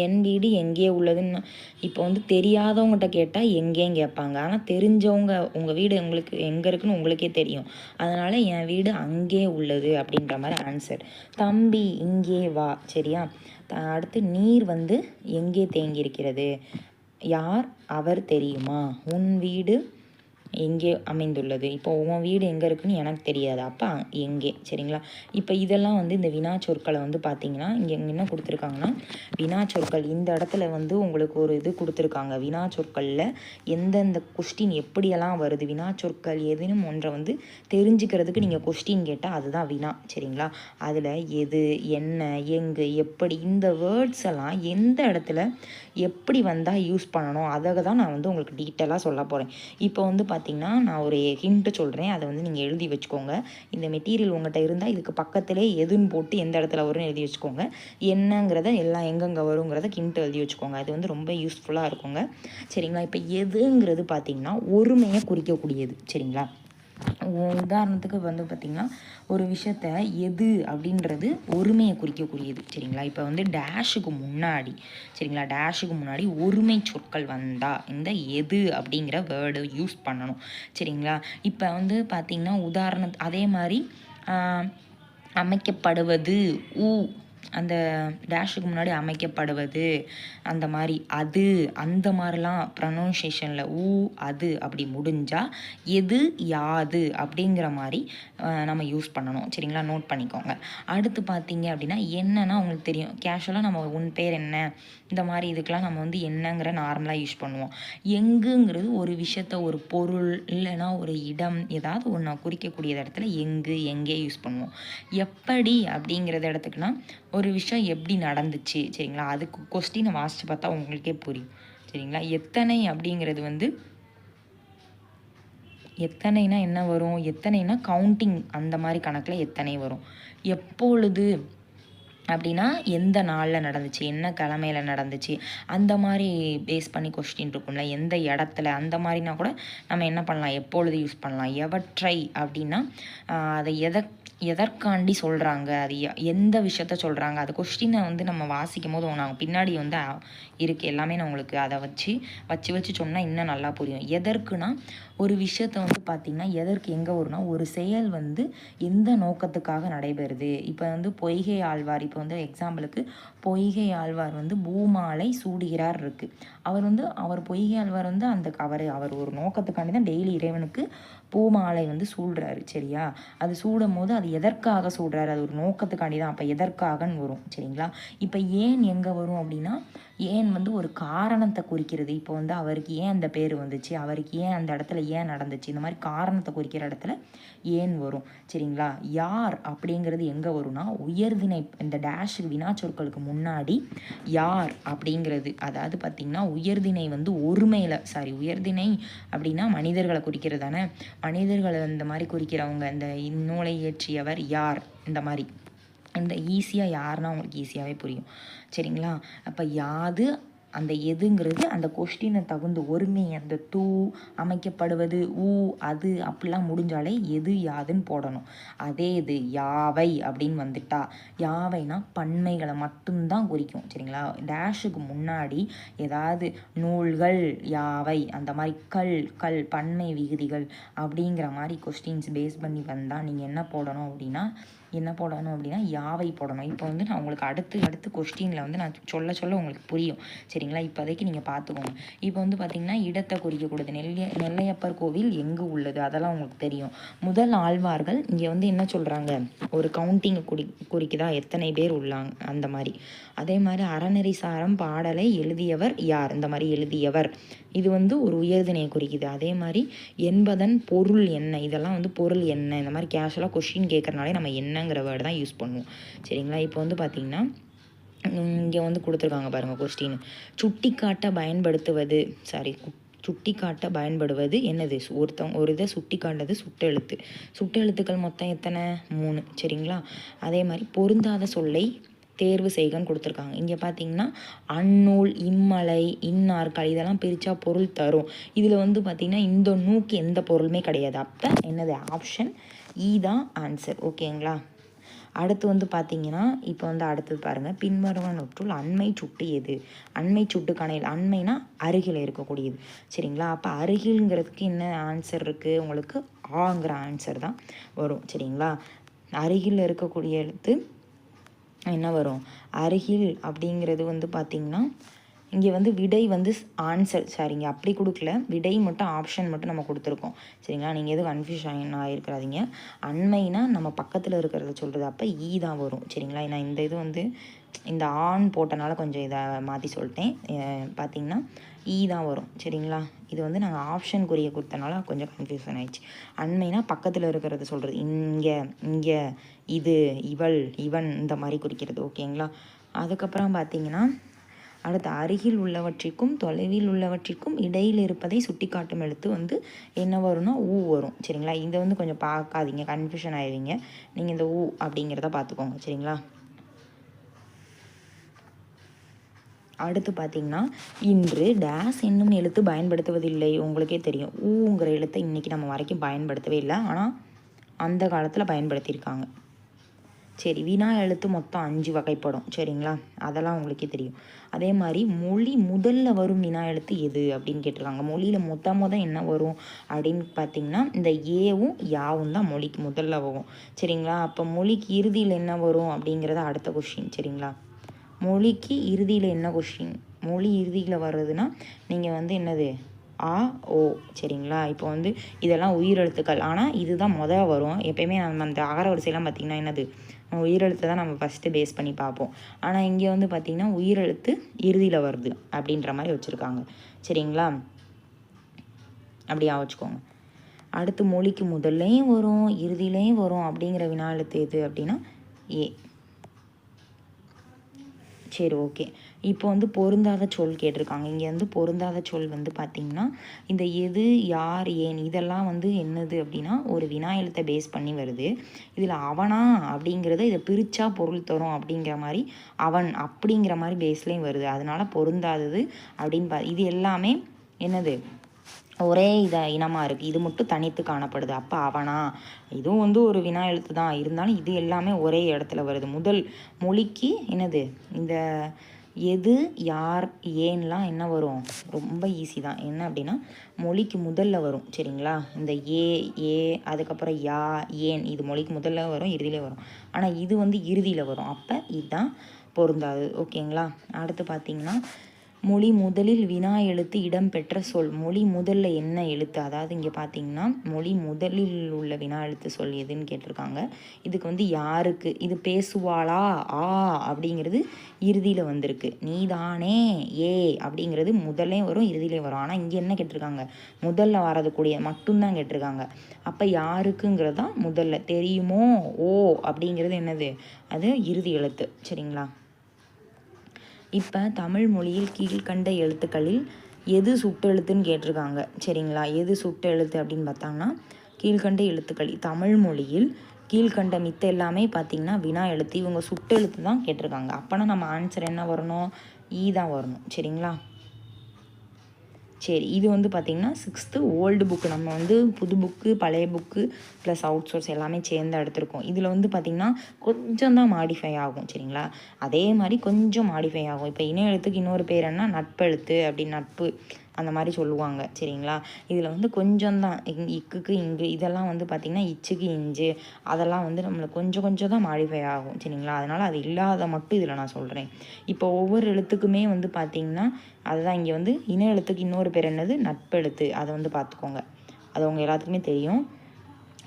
Speaker 1: என் வீடு எங்கே உள்ளதுன்னு இப்போ வந்து தெரியாதவங்ககிட்ட கேட்டால் எங்கேன்னு கேட்பாங்க. ஆனால் தெரிஞ்சவங்க உங்கள் வீடு உங்களுக்கு எங்கே இருக்குன்னு உங்களுக்கே தெரியும். அதனால் என் வீடு அங்கே உள்ளது அப்படின்ற மாதிரி ஆன்சர். தம்பி இங்கே வா சரியா. அடுத்து நீர் வந்து எங்கே தேங்கியிருக்கிறது, யார் அவர் தெரியுமா, உன் வீடு எங்கே அமைந்துள்ளது. இப்போ உன் வீடு எங்கே இருக்குன்னு எனக்கு தெரியாது, அப்போ எங்கே சரிங்களா. இப்போ இதெல்லாம் வந்து இந்த வினா சொற்களை வந்து பார்த்திங்கன்னா இங்கே என்ன கொடுத்துருக்காங்கன்னா வினா சொற்கள் இந்த இடத்துல வந்து உங்களுக்கு ஒரு இது கொடுத்துருக்காங்க. வினா சொற்களில் எந்தெந்த கொஸ்டின் எப்படியெல்லாம் வருது, வினா சொற்கள் எதுன்னு ஒன்றை வந்து தெரிஞ்சுக்கிறதுக்கு நீங்கள் கொஸ்டின் கேட்டால் அதுதான் வினா சரிங்களா. அதில் எது, என்ன, எங்கு, எப்படி இந்த வேர்ட்ஸ் எல்லாம் எந்த இடத்துல எப்படி வந்தால் யூஸ் பண்ணணும் அதை தான் நான் வந்து உங்களுக்கு டீட்டெயிலாக சொல்ல போகிறேன். இப்போ வந்து பார்த்திங்கன்னா நான் ஒரு ஹிண்ட்டு சொல்கிறேன், அதை வந்து நீங்கள் எழுதி வச்சுக்கோங்க. இந்த மெட்டீரியல் உங்கள்கிட்ட இருந்தால் இதுக்கு பக்கத்திலே எதுன்னு போட்டு எந்த இடத்துல வரும்னு எழுதி வச்சுக்கோங்க. என்னங்கிறத எல்லாம் எங்கெங்கே வருங்கிறத ஹிண்ட் எழுதி வச்சுக்கோங்க. அது வந்து ரொம்ப யூஸ்ஃபுல்லாக இருக்குங்க சரிங்களா. இப்போ எதுங்கிறது பார்த்திங்கன்னா ஒருமையை குறிக்கக்கூடியது சரிங்களா. உதாரணத்துக்கு வந்து பார்த்திங்கன்னா ஒரு விஷயத்த எது அப்படின்றது ஒருமையை குறிக்கக்கூடியது சரிங்களா. இப்போ வந்து டேஷுக்கு முன்னாடி சரிங்களா, டேஷுக்கு முன்னாடி ஒருமை சொற்கள் வந்தால் இந்த எது அப்படிங்கிற வேர்டு யூஸ் பண்ணணும் சரிங்களா. இப்போ வந்து பார்த்திங்கன்னா அதே மாதிரி அமைக்கப்படுவது அந்த டேஷுக்கு முன்னாடி அமைக்கப்படுவது அந்த மாதிரி அது அந்த மாதிரிலாம் ப்ரொனவுன்சியேஷனில் அது அப்படி முடிஞ்சால் எது யாது அப்படிங்கிற மாதிரி நம்ம யூஸ் பண்ணணும் சரிங்களா. நோட் பண்ணிக்கோங்க. அடுத்து பார்த்தீங்க அப்படின்னா என்னன்னா உங்களுக்கு தெரியும் கேஷுவலாக நம்ம உன் பேர் என்ன இந்த மாதிரி இதுக்கெலாம் நம்ம வந்து என்னங்கிற நார்மலாக யூஸ் பண்ணுவோம். எங்குங்கிறது ஒரு விஷயத்த ஒரு பொருள் இல்லைன்னா ஒரு இடம் ஏதாவது ஒன்று குறிக்கக்கூடிய இடத்துல எங்கு எங்கே யூஸ் பண்ணுவோம். எப்படி அப்படிங்கிறத இடத்துக்குனா ஒரு விஷயம் எப்படி நடந்துச்சு சரிங்களா. அதுக்கு கொஸ்டினை வாசித்து பார்த்தா உங்களுக்கே புரியும் சரிங்களா. எத்தனை அப்படிங்கிறது வந்து எத்தனைனா என்ன வரும், எத்தனைனா கவுண்டிங் அந்த மாதிரி கணக்கில் எத்தனை வரும். எப்பொழுது அப்படின்னா எந்த நாளில் நடந்துச்சு, என்ன கிழமையில் நடந்துச்சு அந்த மாதிரி பேஸ் பண்ணி கொஸ்டின் இருக்கும்ல. எந்த இடத்துல அந்த மாதிரினா கூட நம்ம என்ன பண்ணலாம், எப்பொழுது யூஸ் பண்ணலாம். எவற்றை அப்படின்னா அதை எதற்காண்டி சொல்கிறாங்க, அது எந்த விஷயத்த சொல்கிறாங்க, அது கொஸ்டினை வந்து நம்ம வாசிக்கும் போது நாங்கள் பின்னாடி வந்து இருக்குது எல்லாமே நான் உங்களுக்கு அதை வச்சு சொன்னால் இன்னும் நல்லா புரியும். எதற்குனா ஒரு விஷயத்தை வந்து பார்த்திங்கன்னா எதற்கு எங்கே வரும்னா ஒரு செயல் வந்து எந்த நோக்கத்துக்காக நடைபெறுது. இப்போ வந்து பொய்கை ஆழ்வார், இப்போ வந்து எக்ஸாம்பிளுக்கு பொய்கை ஆழ்வார் வந்து பூமாலை சூடுகிறார் இருக்குது. அவர் பொய்கை ஆழ்வார் வந்து அவர் ஒரு நோக்கத்துக்காண்டி தான் டெய்லி இறைவனுக்கு பூமாலை வந்து சூடுறாரு சரியா. அது சூடும் போது அது எதற்காக சூடுறாரு, அது ஒரு நோக்கத்துக்காண்டி தான். அப்போ எதற்காகன்னு வரும் சரிங்களா. இப்போ ஏன் எங்கே வரும் அப்படின்னா ஏன் வந்து ஒரு காரணத்தை குறிக்கிறது. இப்போ வந்து அவருக்கு ஏன் அந்த பேர் வந்துச்சு, அவருக்கு ஏன் அந்த இடத்துல ஏன் நடந்துச்சு, இந்த மாதிரி காரணத்தை குறிக்கிற இடத்துல ஏன் வரும் சரிங்களா. யார் அப்படிங்கிறது எங்கே வரும்னா உயர்திணை இந்த டேஷ் வினாச்சொற்களுக்கு முன்னாடி யார் அப்படிங்கிறது, அதாவது பார்த்திங்கன்னா உயர்திணை வந்து உயர்திணை அப்படின்னா மனிதர்களை குறிக்கிறது தானே. மனிதர்களை இந்த மாதிரி குறிக்கிறவங்க இந்த இந்நூலை இயற்றியவர் யார் இந்த மாதிரி இந்த ஈஸியாக யாருன்னா உங்களுக்கு ஈஸியாகவே புரியும் சரிங்களா. அப்போ யாது அந்த எதுங்கிறது அந்த கொஸ்டினை தகுந்த ஒருமை அந்த அமைக்கப்படுவது அது அப்படிலாம் முடிஞ்சாலே எது யாதுன்னு போடணும். அதே இது யாவை அப்படின்னு வந்துட்டா யாவைனா பன்மைகளை மட்டும்தான் குறிக்கும் சரிங்களா. டேஷுக்கு முன்னாடி ஏதாவது நூல்கள் யாவை அந்த மாதிரி கல் பன்மை விகுதிகள் அப்படிங்கிற மாதிரி கொஸ்டின்ஸ் பேஸ் பண்ணி வந்தால் நீங்கள் என்ன போடணும் அப்படின்னா யாவை போடணும். இப்போ வந்து நான் உங்களுக்கு அடுத்து கொஸ்டினில் வந்து நான் சொல்ல உங்களுக்கு புரியும் சரிங்களா. இப்போதைக்கு நீங்கள் பார்த்துக்கோங்க. இப்போ வந்து பார்த்திங்கன்னா இடத்தை குறிக்கக்கூடாது. நெல்லையப்பர் கோவில் எங்கு உள்ளது அதெல்லாம் உங்களுக்கு தெரியும். முதல் ஆழ்வார்கள் இங்கே வந்து என்ன சொல்கிறாங்க, ஒரு கவுண்டிங்கை குறிக்குதா, எத்தனை பேர் உள்ளாங்க அந்த மாதிரி. அதே மாதிரி அறநெறி சாரம் பாடலை எழுதியவர் யார், இந்த மாதிரி எழுதியவர் இது வந்து ஒரு உயர்திணையை குறிக்குது. அதே மாதிரி என்பதன் பொருள் என்ன, இதெல்லாம் வந்து பொருள் என்ன, இந்த மாதிரி கேஷுவலாக கொஸ்டின் கேட்குறனாலே நம்ம என்னங்கிற வேர்டு தான் யூஸ் பண்ணுவோம் சரிங்களா. இப்போ வந்து பார்த்திங்கன்னா இங்கே வந்து கொடுத்துருக்காங்க பாருங்கள் கொஸ்டின். சுட்டி காட்ட பயன்படுவது என்னது, ஒரு இதை சுட்டி காட்டுறது சுட்டெழுத்துக்கள் மொத்தம் எத்தனை 3 சரிங்களா. அதே மாதிரி பொருந்தாத சொல்லை தேர்வு செய்கன்னு கொடுத்துருக்காங்க. இங்கே பார்த்தீங்கன்னா அந்நூல், இம்மலை, இன்னார்கள் இதெல்லாம் பிரித்தா பொருள் தரும். இதில் வந்து பார்த்திங்கன்னா இந்த நூக்கு எந்த பொருளுமே கிடையாது. அப்போ என்னது ஆப்ஷன் இ தான் ஆன்சர். ஓகேங்களா. அடுத்து வந்து பார்த்திங்கன்னா இப்போ வந்து அடுத்தது பாருங்கள், பின்வருவனவற்றுள் அண்மை சுட்டு எது? அண்மை சுட்டு கணையில், அண்மைனா அருகில் இருக்கக்கூடியது. சரிங்களா. அப்போ அருகில்ங்கிறதுக்கு என்ன ஆன்சர் இருக்குது உங்களுக்கு? ஆங்கிற ஆன்சர் தான் வரும். சரிங்களா. அருகில் இருக்கக்கூடிய எழுத்து என்ன வரும்? அருகில் அப்படிங்கிறது வந்து பார்த்திங்கன்னா இங்கே வந்து விடை வந்து ஆன்சர், சரிங்க அப்படி கொடுக்கல, விடை மட்டும் ஆப்ஷன் மட்டும் நம்ம கொடுத்துருக்கோம். சரிங்களா. நீங்கள் எதுவும் கன்ஃபியூஷன் ஆகிருக்கிறாதீங்க. அண்மைனா நம்ம பக்கத்தில் இருக்கிறத சொல்கிறது, அப்போ ஈ தான் வரும். சரிங்களா. நான் இந்த இது வந்து இந்த ஆன் போட்டனால கொஞ்சம் இதை மாற்றி சொல்லிட்டேன். பார்த்திங்கன்னா ஈ தான் வரும். சரிங்களா. இது வந்து நாங்கள் ஆப்ஷன் குறிய கொடுத்தனால கொஞ்சம் கன்ஃபியூஷன் ஆயிடுச்சு. அண்மைனா பக்கத்தில் இருக்கிறத சொல்கிறது, இங்கே, இங்கே, இது, இவள், இவன் இந்த மாதிரி குறிக்கிறது. ஓகேங்களா. அதுக்கப்புறம் பார்த்திங்கன்னா அடுத்து அருகில் உள்ளவற்றிற்கும் தொலைவில் உள்ளவற்றிற்கும் இடையில் இருப்பதை சுட்டி காட்டும் எழுத்து வந்து என்ன வரும்னா ஊ வரும். சரிங்களா. இதை வந்து கொஞ்சம் பார்க்காதீங்க, கன்ஃபியூஷன் ஆயிடுவீங்க. நீங்கள் இந்த ஊ அப்படிங்கிறத பார்த்துக்கோங்க. சரிங்களா. அடுத்து பார்த்திங்கன்னா இன்று டேஸ் என்னும் எழுத்து பயன்படுத்துவதில்லை. உங்களுக்கே தெரியும், ஊங்கிற எழுத்தை இன்றைக்கி நம்ம வரைக்கும் பயன்படுத்தவே இல்லை, ஆனால் அந்த காலத்தில் பயன்படுத்தியிருக்காங்க. சரி, வினா எழுத்து மொத்தம் 5 வகைப்படும். சரிங்களா. அதெல்லாம் உங்களுக்கே தெரியும். அதே மாதிரி மொழி முதல்ல வரும் வினா எழுத்து எது அப்படின்னு கேட்டிருக்காங்க. மொழியில் மொதல் என்ன வரும் அப்படின்னு பார்த்தீங்கன்னா இந்த ஏவும் யாவும் தான் மொழிக்கு முதல்ல வரும். சரிங்களா. அப்போ மொழிக்கு இறுதியில் என்ன வரும் அப்படிங்கிறத அடுத்த கொஷின். சரிங்களா. மொழிக்கு இறுதியில் என்ன கொஷின்? மொழி இறுதியில் வர்றதுன்னா நீங்கள் வந்து என்னது ஆ ஓ. சரிங்களா. இப்போ வந்து இதெல்லாம் உயிரெழுத்துக்கள், ஆனால் இதுதான் வரும். எப்பயுமே நம்ம அந்த அகர வரிசையெல்லாம் பார்த்திங்கன்னா என்னது உயிரெழுத்தை தான் நம்ம ஃபஸ்ட்டு பேஸ் பண்ணி பார்ப்போம். ஆனால் இங்கே வந்து பார்த்திங்கன்னா உயிரெழுத்து இறுதியில் வருது அப்படின்ற மாதிரி வச்சுருக்காங்க. சரிங்களா. அப்படியா வச்சுக்கோங்க. அடுத்து மொழிக்கு முதல்லையும் வரும் இறுதியிலையும் வரும் அப்படிங்கிற வினா எழுத்து எது அப்படின்னா ஏ. சரி, ஓகே. இப்போ வந்து பொருந்தாத சொல் கேட்டிருக்காங்க. இங்கே வந்து பொருந்தாத சொல் வந்து பார்த்திங்கன்னா இந்த எது, யார், ஏன் இதெல்லாம் வந்து என்னது அப்படின்னா ஒரு வினா எழுத்தை பேஸ் பண்ணி வருது. இதில் அவனா அப்படிங்கிறத இதை பிரித்தா பொருள் தரும் அப்படிங்கிற மாதிரி அவன் அப்படிங்கிற மாதிரி பேஸ்லேயும் வருது. அதனால் பொருந்தாதது அப்படின்னு இது எல்லாமே என்னது ஒரே இனமாக இருக்குது. இது மட்டும் தனித்து காணப்படுது. அப்போ அவனா, இதுவும் வந்து ஒரு வினா எழுத்து தான், இருந்தாலும் இது எல்லாமே ஒரே இடத்துல வருது. முதல் மொழிக்கு என்னது இந்த எது, யார், ஏன்லாம் என்ன வரும்? ரொம்ப ஈஸி தான். என்ன அப்படின்னா மொழிக்கு முதல்ல வரும். சரிங்களா. இந்த ஏ அதுக்கப்புறம் யா, ஏன் இது மொழிக்கு முதல்ல வரும், இறுதியிலே வரும். ஆனால் இது வந்து இறுதியில் வரும். அப்போ இதுதான் பொருந்தாது. ஓகேங்களா. அடுத்து பார்த்திங்கன்னா மொழி முதலில் வினா எழுத்து இடம்பெற்ற சொல். மொழி முதல்ல என்ன எழுத்து? அதாவது இங்கே பார்த்தீங்கன்னா மொழி முதலில் உள்ள வினா எழுத்து சொல் எதுன்னு கேட்டிருக்காங்க. இதுக்கு வந்து யாருக்கு, இது பேசுவாளா ஆ அப்படிங்கிறது இறுதியில் வந்திருக்கு. நீதானே ஏ அப்படிங்கிறது முதல்லே வரும் இறுதியிலே வரும். ஆனால் இங்கே என்ன கேட்டிருக்காங்க? முதல்ல வரதுக்கூடிய மட்டும்தான் கேட்டிருக்காங்க. அப்போ யாருக்குங்கிறது தான் முதல்ல. தெரியுமோ ஓ அப்படிங்கிறது என்னது? அது இறுதி எழுத்து. சரிங்களா. இப்போ தமிழ் மொழியில் கீழ்கண்ட எழுத்துக்களில் எது சுட்டெழுத்துன்னு கேட்டிருக்காங்க. சரிங்களா. எது சுட்டெழுத்து அப்படின்னு பார்த்தாங்கன்னா கீழ்கண்ட எழுத்துக்கள் தமிழ் மொழியில் கீழ்கண்ட மித்த எல்லாமே பார்த்திங்கன்னா வினா எழுத்து. இவங்க சுட்டெழுத்து தான் கேட்டிருக்காங்க. அப்போனா நம்ம ஆன்சர் என்ன வரணும்? ஈ தான் வரணும். சரிங்களா. சரி, இது வந்து பார்த்திங்கன்னா 6th ஓல்டு புக்கு. நம்ம வந்து புது புக்கு, பழைய புக்கு ப்ளஸ் அவுட் சோர்ஸ் எல்லாமே சேர்ந்து எடுத்திருக்கோம். இதில் வந்து பார்த்திங்கன்னா கொஞ்சம் தான் மாடிஃபை ஆகும். சரிங்களா. அதே மாதிரி கொஞ்சம் மாடிஃபை ஆகும். இப்போ இன எழுத்துக்கு இன்னொரு பேர் என்ன, நட்பெழுத்து அப்படின்னு, நட்பு அந்த மாதிரி சொல்லுவாங்க. சரிங்களா. இதில் வந்து கொஞ்சம் தான் இக்குக்கு இங்கு இதெல்லாம் வந்து பார்த்திங்கன்னா இச்சுக்கு இஞ்சு அதெல்லாம் வந்து நம்மளுக்கு கொஞ்சம் தான் மாடிஃபை ஆகும். சரிங்களா. அதனால் அது இல்லாத மட்டும் இதில் நான் சொல்கிறேன். இப்போ ஒவ்வொரு எழுத்துக்குமே வந்து பார்த்திங்கன்னா அதுதான் இங்கே வந்து இன எழுத்துக்கு இன்னொரு பேர் என்னது, நட்பெழுத்து. அதை வந்து பார்த்துக்கோங்க. அது அவங்க எல்லாத்துக்குமே தெரியும்.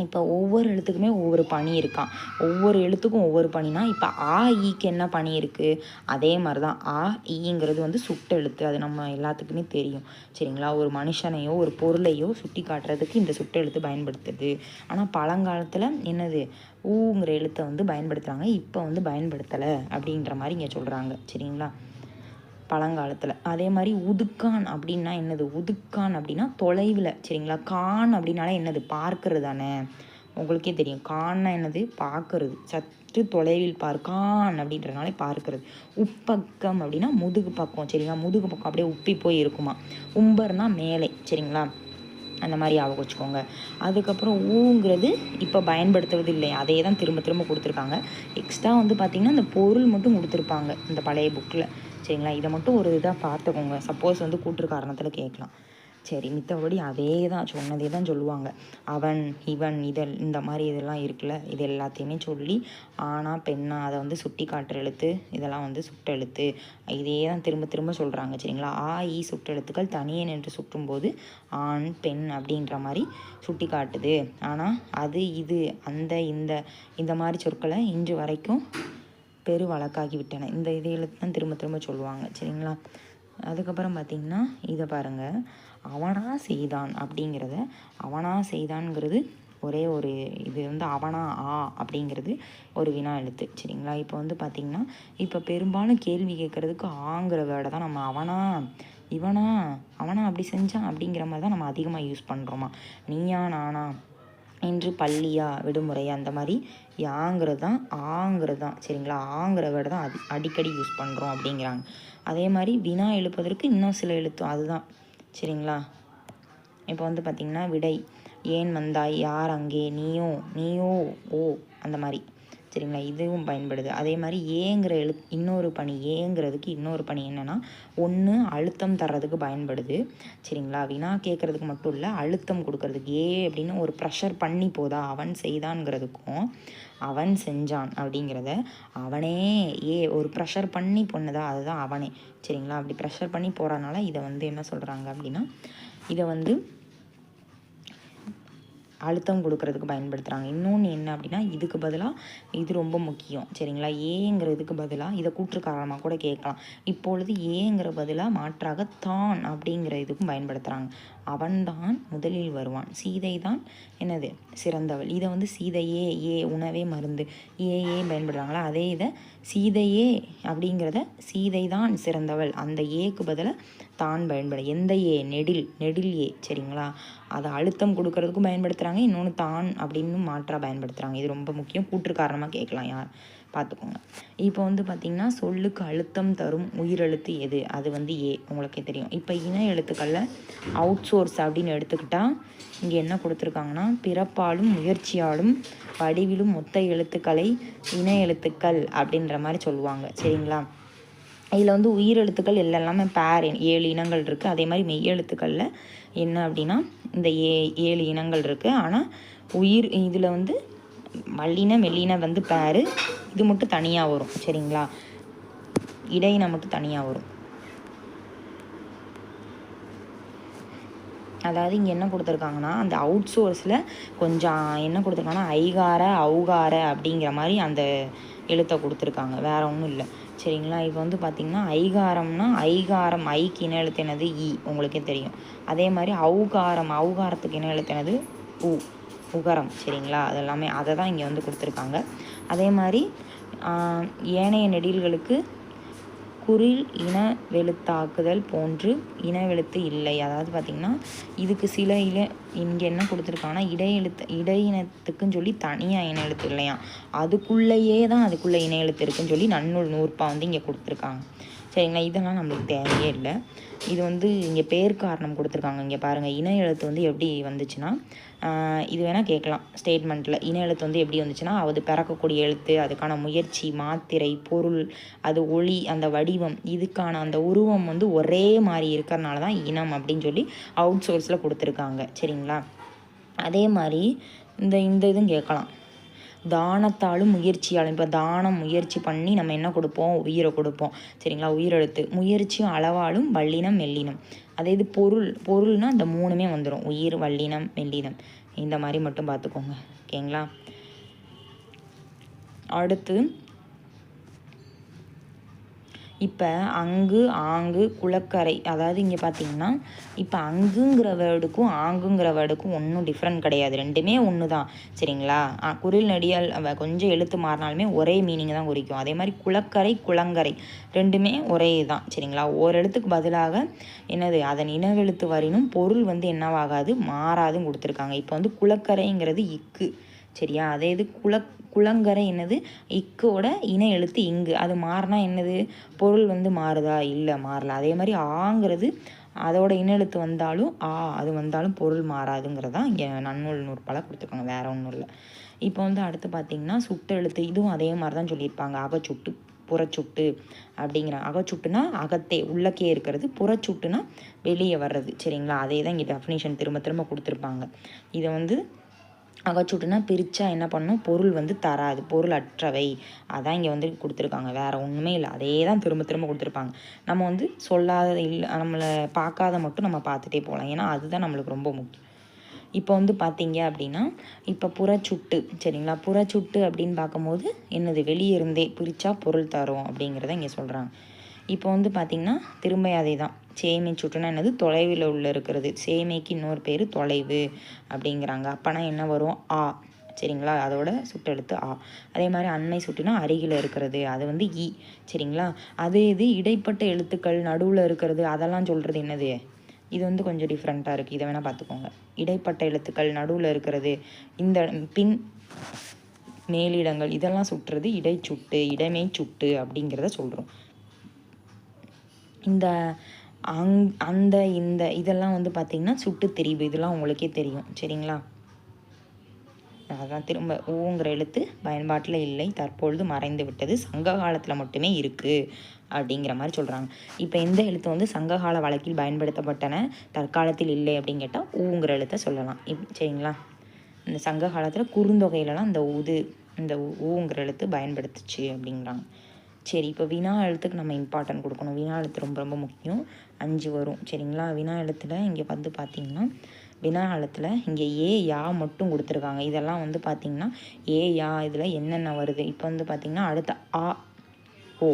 Speaker 1: இப்போ ஒவ்வொரு எழுத்துக்குமே ஒவ்வொரு பணி இருக்கான். ஒவ்வொரு எழுத்துக்கும் ஒவ்வொரு பணினா இப்போ ஆ ஈக்கு என்ன பணி இருக்குது? அதே மாதிரி தான் ஆ ஈங்கிறது வந்து சுட்டெழுத்து. அது நம்ம எல்லாத்துக்குமே தெரியும். சரிங்களா. ஒரு மனுஷனையோ ஒரு பொருளையோ சுட்டி காட்டுறதுக்கு இந்த சுட்டெழுத்து பயன்படுத்துது. ஆனால் பழங்காலத்தில் என்னது ஊங்கிற எழுத்தை வந்து பயன்படுத்துகிறாங்க. இப்போ வந்து பயன்படுத்தலை அப்படின்ற மாதிரி இங்கே சொல்கிறாங்க. சரிங்களா. பழங்காலத்தில். அதே மாதிரி உதுக்கான் அப்படின்னா என்னது? உதுக்கான் அப்படின்னா தொலைவில். சரிங்களா. கான் அப்படின்னாலே என்னது? பார்க்கறது தானே. உங்களுக்கே தெரியும். கான்னா என்னது? பார்க்கறது, சற்று தொலைவில் கான் அப்படின்றனாலே பார்க்கறது. உப்பக்கம் அப்படின்னா முதுகு பக்கம், சரிங்களா? முதுகு பக்கம் அப்படியே உப்பி போய் இருக்குமா. உம்பர்னா மேலே, சரிங்களா? அந்த மாதிரி ஞாபகம் வச்சுக்கோங்க. அதுக்கப்புறம் ஊங்கிறது இப்போ பயன்படுத்துவது இல்லை, அதே தான் திரும்ப திரும்ப கொடுத்துருக்காங்க. எக்ஸ்ட்ரா வந்து பார்த்திங்கன்னா இந்த பொருள் மட்டும் கொடுத்துருப்பாங்க இந்த பழைய புக்கில், சரிங்களா? இதை மட்டும் ஒரு இதாக பார்த்துக்கோங்க, சப்போஸ் வந்து கூற்று காரணத்தில் கேட்கலாம். சரி, மித்தபடி அதே தான் சொன்னதே தான் சொல்லுவாங்க. அவன், இவன், இந்த மாதிரி இதெல்லாம் இருக்குல்ல, இது எல்லாத்தையுமே சொல்லி ஆனா பெண்ணா அதை வந்து சுட்டி காட்டுற எழுத்து, இதெல்லாம் வந்து சுட்டெழுத்து, இதே தான் திரும்ப திரும்ப சொல்கிறாங்க, சரிங்களா? ஆ ஈ சுட்டெழுத்துக்கள் தனியே நின்று சுட்டும்போது ஆண் பெண் அப்படின்ற மாதிரி சுட்டி காட்டுது. ஆனால் அது, இது, அந்த, இந்த மாதிரி சொற்களை இன்று வரைக்கும் பெரு வழக்காகி விட்டன. இந்த இதே எழுத்து தான் திரும்ப திரும்ப சொல்லுவாங்க, சரிங்களா? அதுக்கப்புறம் பார்த்திங்கன்னா இதை பாருங்கள். அவனா செய்தான் அப்படிங்கிறத, அவனா செய்தான்ங்கிறது ஒரே ஒரு இது வந்து அவனா ஆ அப்படிங்கிறது ஒரு வினா எழுத்து, சரிங்களா? இப்போ வந்து பார்த்திங்கன்னா இப்போ பெரும்பாலும் கேள்வி கேட்குறதுக்கு ஆங்கிற வேர்டை தான் நம்ம அவனா, இவனா, அவனா அப்படி செஞ்சான் அப்படிங்கிற மாதிரி தான் நம்ம அதிகமாக யூஸ் பண்ணுறோமா. நீயா நானா, இன்று பள்ளியா விடுமுறையா, அந்த மாதிரி யாங்கிறது தான் ஆங்கிறது தான், சரிங்களா? ஆங்கிற வேர்டை தான் அடிக்கடி யூஸ் பண்ணுறோம் அப்படிங்கிறாங்க. அதே மாதிரி வினா எழுப்பதற்கு இன்னும் சில எழுத்தும் அதுதான், சரிங்களா? இப்போ வந்து பார்த்திங்கன்னா விடை, ஏன் வந்தாய், யார் அங்கே, நீயோ ஓ, அந்த மாதிரி, சரிங்களா? இதுவும் பயன்படுது. அதே மாதிரி ஏங்கிற இன்னொரு பணி, ஏங்கிறதுக்கு இன்னொரு பணி என்னென்னா, ஒன்று அழுத்தம் தர்றதுக்கு பயன்படுது, சரிங்களா? வினா கேட்குறதுக்கு மட்டும் இல்லை, அழுத்தம் கொடுக்கறதுக்கு. ஏ அப்படின்னு ஒரு ப்ரெஷர் பண்ணி போதா, அவன் செய்தான்ங்கிறதுக்கும் அவன் செஞ்சான் அப்படிங்கிறத அவனே, ஏ ஒரு ப்ரெஷர் பண்ணி பொண்ணுதா, அதுதான் அவனே, சரிங்களா? அப்படி ப்ரெஷர் பண்ணி போகிறனால இதை வந்து என்ன சொல்கிறாங்க அப்படின்னா, இதை வந்து அழுத்தம் கொடுக்கறதுக்கு பயன்படுத்துகிறாங்க. இன்னொன்று என்ன அப்படின்னா, இதுக்கு பதிலாக இது ரொம்ப முக்கியம், சரிங்களா? ஏங்கிறதுக்கு பதிலாக இதை கூற்று காரணமாக கூட கேட்கலாம். இப்பொழுது ஏங்கிற பதிலாக மாற்றாக தான் அப்படிங்கிற இதுக்கும் பயன்படுத்துகிறாங்க. அவன்தான் முதலில் வருவான், சீதை தான் என்னது சிறந்தவள். இதை வந்து சீதையே, ஏ உணவே மருந்து, ஏ பயன்படுறாங்களா, அதே இதை சீதையே அப்படிங்கிறத சீதை தான் சிறந்தவள், அந்த ஏக்கு பதிலாக தான் பயன்படும். எந்த ஏ? நெடில் ஏ, சரிங்களா? அதை அழுத்தம் கொடுக்கறதுக்கும் பயன்படுத்துகிறாங்க, இன்னொன்று தான் அப்படின்னு மாற்றாக பயன்படுத்துகிறாங்க. இது ரொம்ப முக்கியம், கூற்று காரணமாக கேட்கலாம், யார் பார்த்துக்கோங்க. இப்போ வந்து பார்த்திங்கன்னா சொல்லுக்கு அழுத்தம் தரும் உயிரெழுத்து எது? அது வந்து ஏ, உங்களுக்கே தெரியும். இப்போ இன எழுத்துக்களில் அவுட் சோர்ஸ் அப்படின்னு எடுத்துக்கிட்டால் இங்கே என்ன கொடுத்துருக்காங்கன்னா, பிறப்பாலும் முயற்சியாலும் வடிவிலும் மொத்த எழுத்துக்களை இன எழுத்துக்கள் அப்படின்ற மாதிரி சொல்லுவாங்க, சரிங்களா? இதில் வந்து உயிரெழுத்துக்கள் எல்லாமே பேர் 7 இனங்கள் இருக்குது. அதே மாதிரி மெய் எழுத்துக்களில் என்ன அப்படின்னா இந்த 7 இனங்கள் இருக்குது. ஆனால் இதில் வந்து வல்லின மெல்லின வந்து பேரு, இது மட்டும் தனியாக வரும், சரிங்களா? இடையின மட்டும் தனியாக வரும். அதாவது இங்கே என்ன கொடுத்துருக்காங்கன்னா, அந்த அவுட் சோர்ஸில் கொஞ்சம் என்ன கொடுத்துருக்காங்கன்னா ஐகார அவுகார அப்படிங்கிற மாதிரி அந்த எழுத்தை கொடுத்துருக்காங்க, வேறு ஒன்றும் இல்லை, சரிங்களா? இப்போ வந்து பார்த்திங்கன்னா ஐகாரம்னா ஐகாரம், ஐக்கு இன எழுத்து என்னது? இ, உங்களுக்கே தெரியும். அதே மாதிரி அவுகாரத்துக்கு இன எழுத்து என்னது? உ, உகரம், சரிங்களா? அதெல்லாமே அதை தான் இங்கே வந்து கொடுத்துருக்காங்க. அதே மாதிரி ஏனைய நெடில்களுக்கு குறில் இன வெளுத்தாக்குதல் போன்று இனவெழுத்து இல்லை. அதாவது பார்த்திங்கன்னா இதுக்கு சில இங்கே என்ன கொடுத்துருக்காங்கன்னா இடையினத்துக்குன்னு சொல்லி தனியாக இன எழுத்து இல்லையா, அதுக்குள்ளேயே தான் அதுக்குள்ளே இன எழுத்து இருக்குன்னு சொல்லி நன்னூல் நூற்பா வந்து இங்கே கொடுத்துருக்காங்க, சரிங்களா? இதெல்லாம் நம்மளுக்கு தேவையே இல்லை. இது வந்து இங்கே பேர் காரணம் கொடுத்துருக்காங்க. இங்கே பாருங்கள், இன எழுத்து வந்து எப்படி வந்துச்சுன்னா, இது வேணால் கேட்கலாம் ஸ்டேட்மெண்ட்டில். இன எழுத்து வந்து எப்படி வந்துச்சுன்னா, அது பிறக்கக்கூடிய எழுத்து, அதுக்கான முயற்சி, மாத்திரை, பொருள், அது ஒளி, அந்த வடிவம், இதுக்கான அந்த உருவம் வந்து ஒரே மாதிரி இருக்கிறனால தான் இனம் அப்படின்னு சொல்லி அவுட் சோர்ஸில் கொடுத்துருக்காங்க, சரிங்களா? அதே மாதிரி இந்த இதுவும் கேட்கலாம், தானத்தாலும் முயற்சியாலும். இப்போ தானம் முயற்சி பண்ணி நம்ம என்ன கொடுப்போம்? உயிரை கொடுப்போம், சரிங்களா? உயிரெழுத்து. முயற்சியும் அளவாலும் வல்லினம் மெல்லினம். அதே இது பொருள்னால் இந்த 3மே வந்துடும், உயிர் வல்லினம் மெல்லினம், இந்த மாதிரி மட்டும் பார்த்துக்கோங்க, ஓகேங்களா? அடுத்து இப்போ அங்கு, ஆங்கு, குளக்கரை. அதாவது இங்கே பார்த்தீங்கன்னா இப்போ அங்குங்கிற வேர்டுக்கும் ஆங்குங்கிற வேர்டுக்கும் ஒன்றும் டிஃப்ரெண்ட் கிடையாது, ரெண்டுமே ஒன்று தான், சரிங்களா? குரில் நெடியால் கொஞ்சம் எழுத்து மாறினாலுமே ஒரே மீனிங் தான் குறிக்கும். அதே மாதிரி குளக்கரை, குளங்கரை ரெண்டுமே ஒரே தான், சரிங்களா? ஒரு எழுத்துக்கு பதிலாக என்னது அதன் இனவெழுத்து வரினும் பொருள் வந்து என்னவாகாது, மாறாதுன்னு கொடுத்துருக்காங்க. இப்போ வந்து குளக்கரைங்கிறது இக்கு, சரியா? அதே இது குளங்கரை என்னது? இக்கோட இணை எழுத்து இங்கு. அது மாறினா என்னது? பொருள் வந்து மாறுதா? இல்லை, மாறல. அதே மாதிரி ஆங்கிறது அதோட இன எழுத்து வந்தாலும் அது வந்தாலும் பொருள் மாறாதுங்கிறதான் இங்கே நன்னூல் நூற்பால கொடுத்துருக்காங்க, வேற ஒன்றும் இல்லை. இப்போ வந்து அடுத்து பார்த்தீங்கன்னா சுட்டு எழுத்து, இதுவும் அதே மாதிரி தான் சொல்லியிருப்பாங்க. அகச்சுட்டு புறச்சுட்டு அப்படிங்கிற. அகச்சுட்டுனா அகத்தே உள்ளக்கே இருக்கிறது, புறச்சுட்டுனா வெளியே வர்றது, சரிங்களா? அதே தான் இங்கே டெஃபினேஷன் திரும்ப திரும்ப கொடுத்துருப்பாங்க. இதை வந்து அகச்சுட்டுனா பிரித்தா என்ன பண்ணணும்? பொருள் வந்து தராது, பொருள் அற்றவை. அதான் இங்கே வந்து கொடுத்துருக்காங்க, வேறு ஒன்றுமே இல்லை. அதே தான் திரும்ப திரும்ப கொடுத்துருப்பாங்க. நம்ம வந்து சொல்லாத இல்லை, நம்மளை பார்க்காத மட்டும் நம்ம பார்த்துட்டே போகலாம், ஏன்னா அதுதான் நம்மளுக்கு ரொம்ப முக்கியம். இப்போ வந்து பார்த்தீங்க அப்படின்னா இப்போ புறச்சுட்டு, சரிங்களா? புறச்சுட்டு அப்படின்னு பார்க்கும்போது என்னது? வெளியே இருந்தே பிரித்தா பொருள் தரும் அப்படிங்கிறத இங்கே சொல்கிறாங்க. இப்போ வந்து பார்த்திங்கன்னா திரும்ப அதே தான். சேமை சுட்டுனா என்னது? தொலைவில் உள்ள இருக்கிறது. சேமைக்கு இன்னொரு பேர் தொலைவு அப்படிங்கிறாங்க. அப்போனா என்ன வரும்? சரிங்களா? அதோட சுட்டெழுத்து அதே மாதிரி அண்மை சுட்டுனா அருகில் இருக்கிறது, அது வந்து சரிங்களா? அதே இது இடைப்பட்ட எழுத்துக்கள் நடுவில் இருக்கிறது, அதெல்லாம் சொல்கிறது என்னது? இது வந்து கொஞ்சம் டிஃப்ரெண்ட்டாக இருக்குது, இதை வேணால் பார்த்துக்கோங்க. இடைப்பட்ட எழுத்துக்கள் நடுவில் இருக்கிறது, இந்த பின் மேலிடங்கள், இதெல்லாம் சுட்டுறது இடைச்சுட்டு, இடைமை சுட்டு அப்படிங்கிறத சொல்கிறோம். இந்த அந்த இந்த இதெல்லாம் வந்து பார்த்திங்கன்னா சுட்டு திரிவு, இதெல்லாம் உங்களுக்கே தெரியும், சரிங்களா? அதான் திரும்ப ஊங்கிற எழுத்து பயன்பாட்டில் இல்லை, தற்பொழுது மறைந்து விட்டது, சங்க காலத்தில் மட்டுமே இருக்குது அப்படிங்கிற மாதிரி சொல்கிறாங்க. இப்போ எந்த எழுத்து வந்து சங்ககால வழக்கில் பயன்படுத்தப்பட்டன, தற்காலத்தில் இல்லை அப்படின்னு கேட்டால் ஊங்கிற எழுத்தை சொல்லலாம், சரிங்களா? இந்த சங்க காலத்தில் குறுந்தொகையிலலாம் இந்த ஊங்கிற எழுத்து பயன்படுத்துச்சு அப்படிங்கிறாங்க. சரி, இப்போ வினா எழுத்துக்கு நம்ம இம்பார்ட்டன்ட் கொடுக்கணும். வினா எழுத்து ரொம்ப ரொம்ப முக்கியம். 5 வரும், சரிங்களா? வினா எழுத்தில் இங்கே வந்து பார்த்திங்கன்னா வினா எழுத்தில் இங்கே யா மட்டும் கொடுத்துருக்காங்க. இதெல்லாம் வந்து பார்த்திங்கன்னா யா இதில் என்னென்ன வருது? இப்போ வந்து பார்த்திங்கன்னா அடுத்த ஓ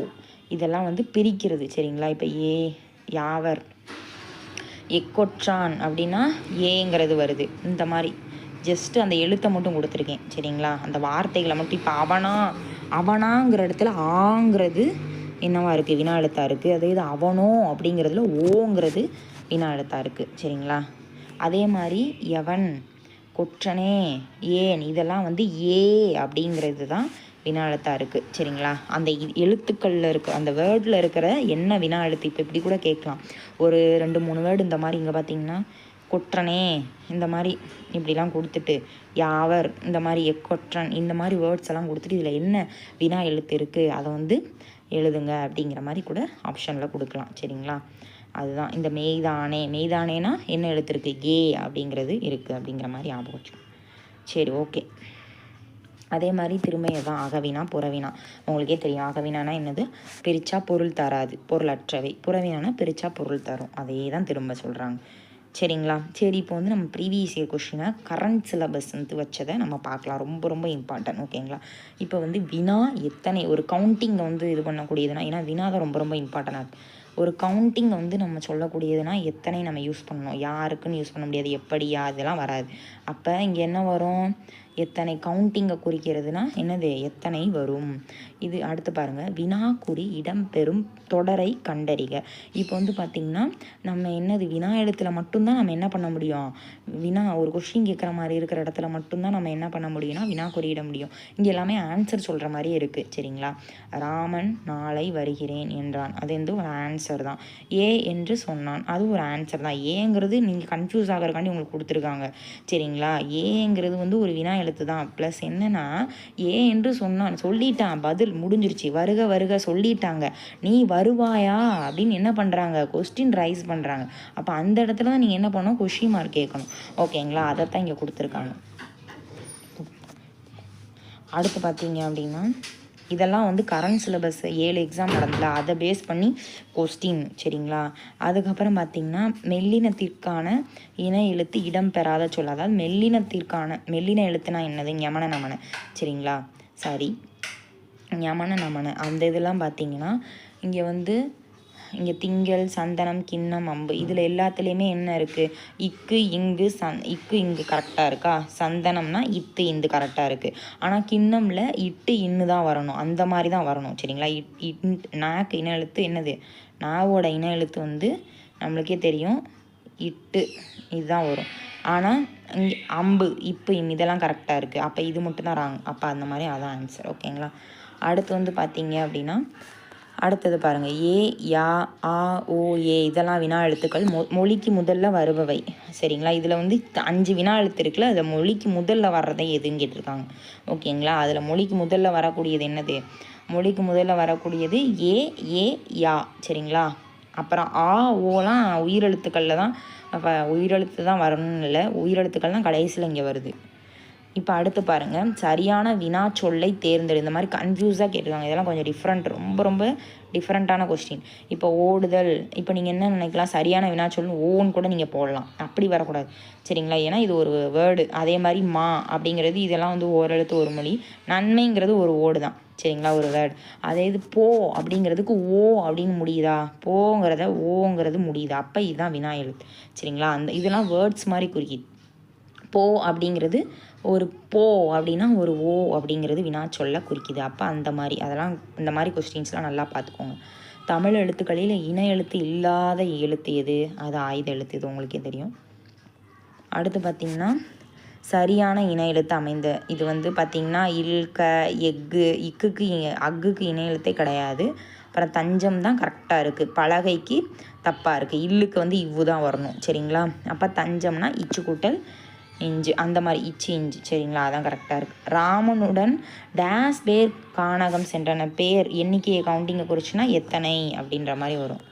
Speaker 1: இதெல்லாம் வந்து பிரிக்கிறது, சரிங்களா? இப்போ யாவர், எக்கொற்றான் அப்படின்னா ஏங்கிறது வருது. இந்த மாதிரி ஜஸ்ட்டு அந்த எழுத்தை மட்டும் கொடுத்துருக்கேன், சரிங்களா? அந்த வார்த்தைகளை மட்டும். இப்போ அவனாங்கிற இடத்துல ஆங்கிறது என்னவா இருக்குது? வினா எழுத்தாக இருக்குது. அதே இது அவனோ அப்படிங்கிறதுல ஓங்கிறது வினா எழுத்தாக இருக்குது, சரிங்களா? அதே மாதிரி எவன், கொற்றனே, ஏன், இதெல்லாம் வந்து அப்படிங்கிறது தான் வினா எழுத்தாக இருக்குது, சரிங்களா? அந்த எழுத்துக்களில் இருக்க அந்த வேர்டில் இருக்கிற என்ன வினா எழுத்து. இப்போ இப்படி கூட கேட்கலாம், ஒரு 2-3 வேர்டு இந்த மாதிரி. இங்கே பார்த்தீங்கன்னா கொற்றனே இந்த மாதிரி இப்படிலாம் கொடுத்துட்டு, யாவர் இந்த மாதிரி, எக்கொற்றன் இந்த மாதிரி வேர்ட்ஸ் எல்லாம் கொடுத்துட்டு இதில் என்ன வினா எழுத்து இருக்குது அதை வந்து எழுதுங்க அப்படிங்கிற மாதிரி கூட ஆப்ஷனில் கொடுக்கலாம், சரிங்களா? அதுதான் இந்த மெய்தானேனா என்ன எழுத்து இருக்குது? அப்படிங்கிறது இருக்குது அப்படிங்கிற மாதிரி ஞாபகம் வச்சுக்கோங்க. சரி, ஓகே. அதே மாதிரி திரும்ப தான் அகவினா புறவினா. உங்களுக்கே தெரியும், அகவினானா என்னது? பிரித்தா பொருள் தராது, பொருளற்றவை. புறவினானா பிரித்தா பொருள் தரும். அதே தான் திரும்ப சொல்கிறாங்க, சரிங்களா? சரி, இப்போ வந்து நம்ம ப்ரீவியஸ் இயர் கொஷினை கரண்ட் சிலபஸ் வந்து வச்சதை நம்ம பார்க்கலாம். ரொம்ப ரொம்ப இம்பார்ட்டன்ட், ஓகேங்களா? இப்போ வந்து வினா எத்தனை, ஒரு கவுண்டிங்கை வந்து இது பண்ணக்கூடியதுனா, ஏன்னா வினா தான் ரொம்ப ரொம்ப இம்பார்ட்டண்டாக இருக்குது. ஒரு கவுண்டிங்கை வந்து நம்ம சொல்லக்கூடியதுனா எத்தனை நம்ம யூஸ் பண்ணணும், யாருக்குன்னு யூஸ் பண்ண முடியாது, எப்படியா, இதெல்லாம் வராது. அப்போ இங்கே என்ன வரும்? எத்தனை கவுண்டிங்கை குறிக்கிறதுனா என்னது? எத்தனை வரும். இது அடுத்து பாருங்கள், வினாக்குறி இடம்பெறும் தொடரை கண்டறிக. இப்போ வந்து பார்த்திங்கன்னா நம்ம என்னது வினா எழுத்துல மட்டும்தான் நம்ம என்ன பண்ண முடியும்? வினா ஒரு கொஸ்டின் கேட்குற மாதிரி இருக்கிற இடத்துல மட்டும்தான் நம்ம என்ன பண்ண முடியும்னா வினா குறியிட முடியும். இங்கே எல்லாமே ஆன்சர் சொல்கிற மாதிரியே இருக்குது, சரிங்களா? ராமன் நாளை வருகிறேன் என்றான், அது வந்து ஒரு ஆன்சர் தான். என்று சொன்னான், அது ஒரு ஆன்சர் தான். ஏங்கிறது நீங்கள் கன்ஃபியூஸ் ஆகிறக்காண்டி உங்களுக்கு கொடுத்துருக்காங்க, சரிங்களா? ஏங்கிறது வந்து ஒரு வினா எழுத்து தான். ப்ளஸ் என்னென்னா என்று சொன்னான், சொல்லிட்டான், பதில் முடிஞ்சிருச்சு. வருக வருக சொல்லிட்டாங்க, நீ வருவாயா அப்படின்னு என்ன பண்ணுறாங்க? கொஸ்டின் ரைஸ் பண்ணுறாங்க. அப்போ அந்த இடத்துல தான் நீங்கள் என்ன பண்ணணும்? கொஸ்டின் மார்க் கேட்கணும், ஓகேங்களா? அதைத்தான் இங்கே கொடுத்துருக்காங்க. அடுத்து பார்த்தீங்க அப்படின்னா இதெல்லாம் வந்து கரண்ட் சிலபஸ் 7 எக்ஸாம் நடந்தல, அதை பேஸ் பண்ணி கொஸ்டின், சரிங்களா? அதுக்கப்புறம் பார்த்திங்கன்னா மெல்லினத்திற்கான இன எழுத்து இடம்பெறாத சொல். அதாவது மெல்லின எழுத்துனா என்னது? ஞமன நமன, சரிங்களா? சாரி, ஞமன நமன. அந்த இதெல்லாம் பார்த்திங்கன்னா இங்கே திங்கள், சந்தனம், கிண்ணம், அம்பு, இதில் எல்லாத்துலேயுமே என்ன இருக்குது? இக்கு இங்கு கரெக்டாக இருக்கா? சந்தனம்னா இந்து கரெக்டாக இருக்குது. ஆனால் கிண்ணமில் இன்னு தான் வரணும், அந்த மாதிரி தான் வரணும், சரிங்களா? நாக்கு இன எழுத்து என்னது? நாவோட இன எழுத்து வந்து நம்மளுக்கே தெரியும், இதுதான் வரும். ஆனால் இங்கே அம்பு இப்போ இதெல்லாம் கரெக்டாக இருக்குது. அப்போ இது மட்டும் தான் ராங். அப்போ அந்த மாதிரி அதான் ஆன்சர். ஓகேங்களா. அடுத்து வந்து பார்த்தீங்க அப்படின்னா அடுத்தது பாருங்கள். ஏ, யா, ஆ, ஓ, ஏ இதெல்லாம் வினா எழுத்துக்கள். மொழிக்கு முதல்ல வருபவை. சரிங்களா. இதில் வந்து 5 வினா எழுத்து இருக்குல்ல, அதில் மொழிக்கு முதல்ல வர்றதை எதுன்னு கேட்டிருக்காங்க. ஓகேங்களா. அதில் மொழிக்கு முதல்ல வரக்கூடியது என்னது? மொழிக்கு முதல்ல வரக்கூடியது ஏ, ஏ, யா. சரிங்களா. அப்புறம் ஆ, ஓலாம் உயிரெழுத்துக்களில் தான். அப்போ உயிரெழுத்து தான் வரணும்னு இல்லை, உயிரெழுத்துக்கள் தான் கடைசியில் இங்கே வருது. இப்போ அடுத்து பாருங்கள். சரியான வினா சொல்லை தேர்ந்தெடு. இந்த மாதிரி கன்ஃபியூஸாக கேட்டிருக்காங்க. இதெல்லாம் கொஞ்சம் டிஃப்ரெண்ட், ரொம்ப ரொம்ப டிஃப்ரெண்ட்டான கொஸ்டின். இப்போ ஓடுதல், இப்போ நீங்கள் என்ன நினைக்கலாம், சரியான வினா சொல்லு ஓன்னு கூட நீங்கள் போடலாம். அப்படி வரக்கூடாது. சரிங்களா. ஏன்னா இது ஒரு வேர்டு. அதே மாதிரி மா அப்படிங்கிறது இதெல்லாம் வந்து ஓரெழுத்து ஒரு மொழி. நன்மைங்கிறது ஒரு ஓடு தான். சரிங்களா, ஒரு வேர்டு. அதே இது போ அப்படிங்கிறதுக்கு ஓ அப்படின்னு முடியுதா, போங்கிறத ஓங்கிறது முடியுதா, அப்போ இதுதான் வினா எழுத்து. சரிங்களா. இதெல்லாம் வேர்ட்ஸ் மாதிரி குறிக்கிது. போ அப்படிங்கிறது ஒரு போ அப்படின்னா ஒரு ஓ அப்படிங்கிறது வினா சொல்ல குறிக்குது. அப்போ அந்த மாதிரி அதெல்லாம் இந்த மாதிரி கொஸ்டின்ஸ்லாம் நல்லா பார்த்துக்கோங்க. தமிழ் எழுத்துக்களில் இன எழுத்து இல்லாத எழுத்து எது? அது ஆயுத எழுத்து. இது உங்களுக்கே தெரியும். அடுத்து பார்த்திங்கன்னா சரியான இன எழுத்து அமைந்த. இது வந்து பார்த்திங்கன்னா இல்க, எக்கு, இக்குக்கு அக்குக்கு இன எழுத்தே கிடையாது. அப்புறம் தஞ்சம் தான் கரெக்டாக இருக்குது. பலகைக்கு தப்பாக இருக்குது. இல்லுக்கு வந்து இவ்வு தான் வரணும். சரிங்களா. அப்போ தஞ்சம்னா இச்சு கூட்டல் இஞ்சு, அந்த மாதிரி இச்சு இஞ்சு. சரிங்களா. அதான் கரெக்டாக இருக்குது. ராமனுடன் டேஸ் பேர் கானகம் சென்றன. பேர் எண்ணிக்கையை கவுண்டிங்கை குறிச்சுன்னா எத்தனை அப்படின்ற மாதிரி வரும்.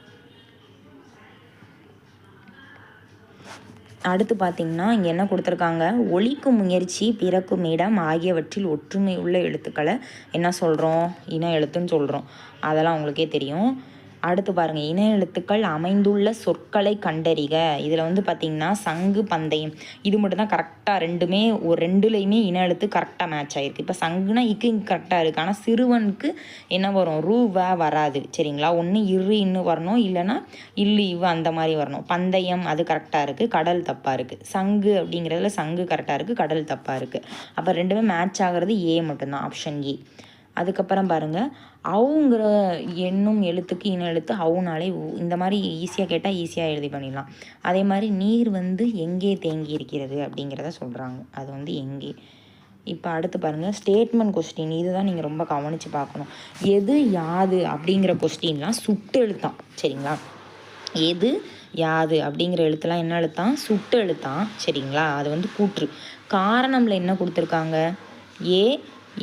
Speaker 1: அடுத்து பார்த்திங்கன்னா இங்கே என்ன கொடுத்துருக்காங்க, ஒலிக்கும் முயற்சி, பிறக்கும் இடம் ஆகியவற்றில் ஒற்றுமை உள்ள எழுத்துக்களை என்ன சொல்கிறோம்? இன எழுத்துன்னு சொல்கிறோம். அதெல்லாம் உங்களுக்கே தெரியும். அடுத்து பாருங்கள். இன எழுத்துக்கள் அமைந்துள்ள சொற்களை கண்டறிக. இதில் வந்து பார்த்திங்கன்னா சங்கு, பந்தயம் இது மட்டும் தான் கரெக்டாக. ரெண்டுமே ஒரு ரெண்டுலேயுமே இன எழுத்து கரெக்டாக மேட்ச் ஆகிருக்கு. இப்போ சங்குனா இக்கு இங்கே கரெக்டாக இருக்குது. ஆனால் சிறுவனுக்கு என்ன வரும்? ரூவா வராது. சரிங்களா. ஒன்று இரு இன்னும் வரணும், இல்லைன்னா இல்லு இவ் அந்த மாதிரி வரணும். பந்தயம் அது கரெக்டாக இருக்குது, கடல் தப்பாக இருக்குது. சங்கு அப்படிங்கிறதுல சங்கு கரெக்டாக இருக்குது, கடல் தப்பாக இருக்குது. அப்போ ரெண்டுமே மேட்ச் ஆகிறது ஏ மட்டும்தான், ஆப்ஷன் ஏ. அதுக்கப்புறம் பாருங்கள். அவுங்கிற எண்ணும் எழுத்துக்கு இன எழுத்து அவுனாலே இந்த மாதிரி ஈஸியாக கேட்டால் ஈஸியாக எழுதி பண்ணிடலாம். அதே மாதிரி நீர் வந்து எங்கே தேங்கி இருக்கிறது அப்படிங்கிறத சொல்கிறாங்க. அது வந்து எங்கே. இப்போ அடுத்து பாருங்கள். Statement question. இதுதான் நீங்கள் ரொம்ப கவனித்து பார்க்கணும். எது யாது அப்படிங்கிற கொஸ்டின்லாம் சுட்டு எழுத்தான். சரிங்களா. எது யாது அப்படிங்கிற எழுத்துலாம் என்ன எழுத்தான்? சுட்டு எழுத்தான். சரிங்களா. அது வந்து கூற்று. காரணமில் என்ன கொடுத்துருக்காங்க? ஏ,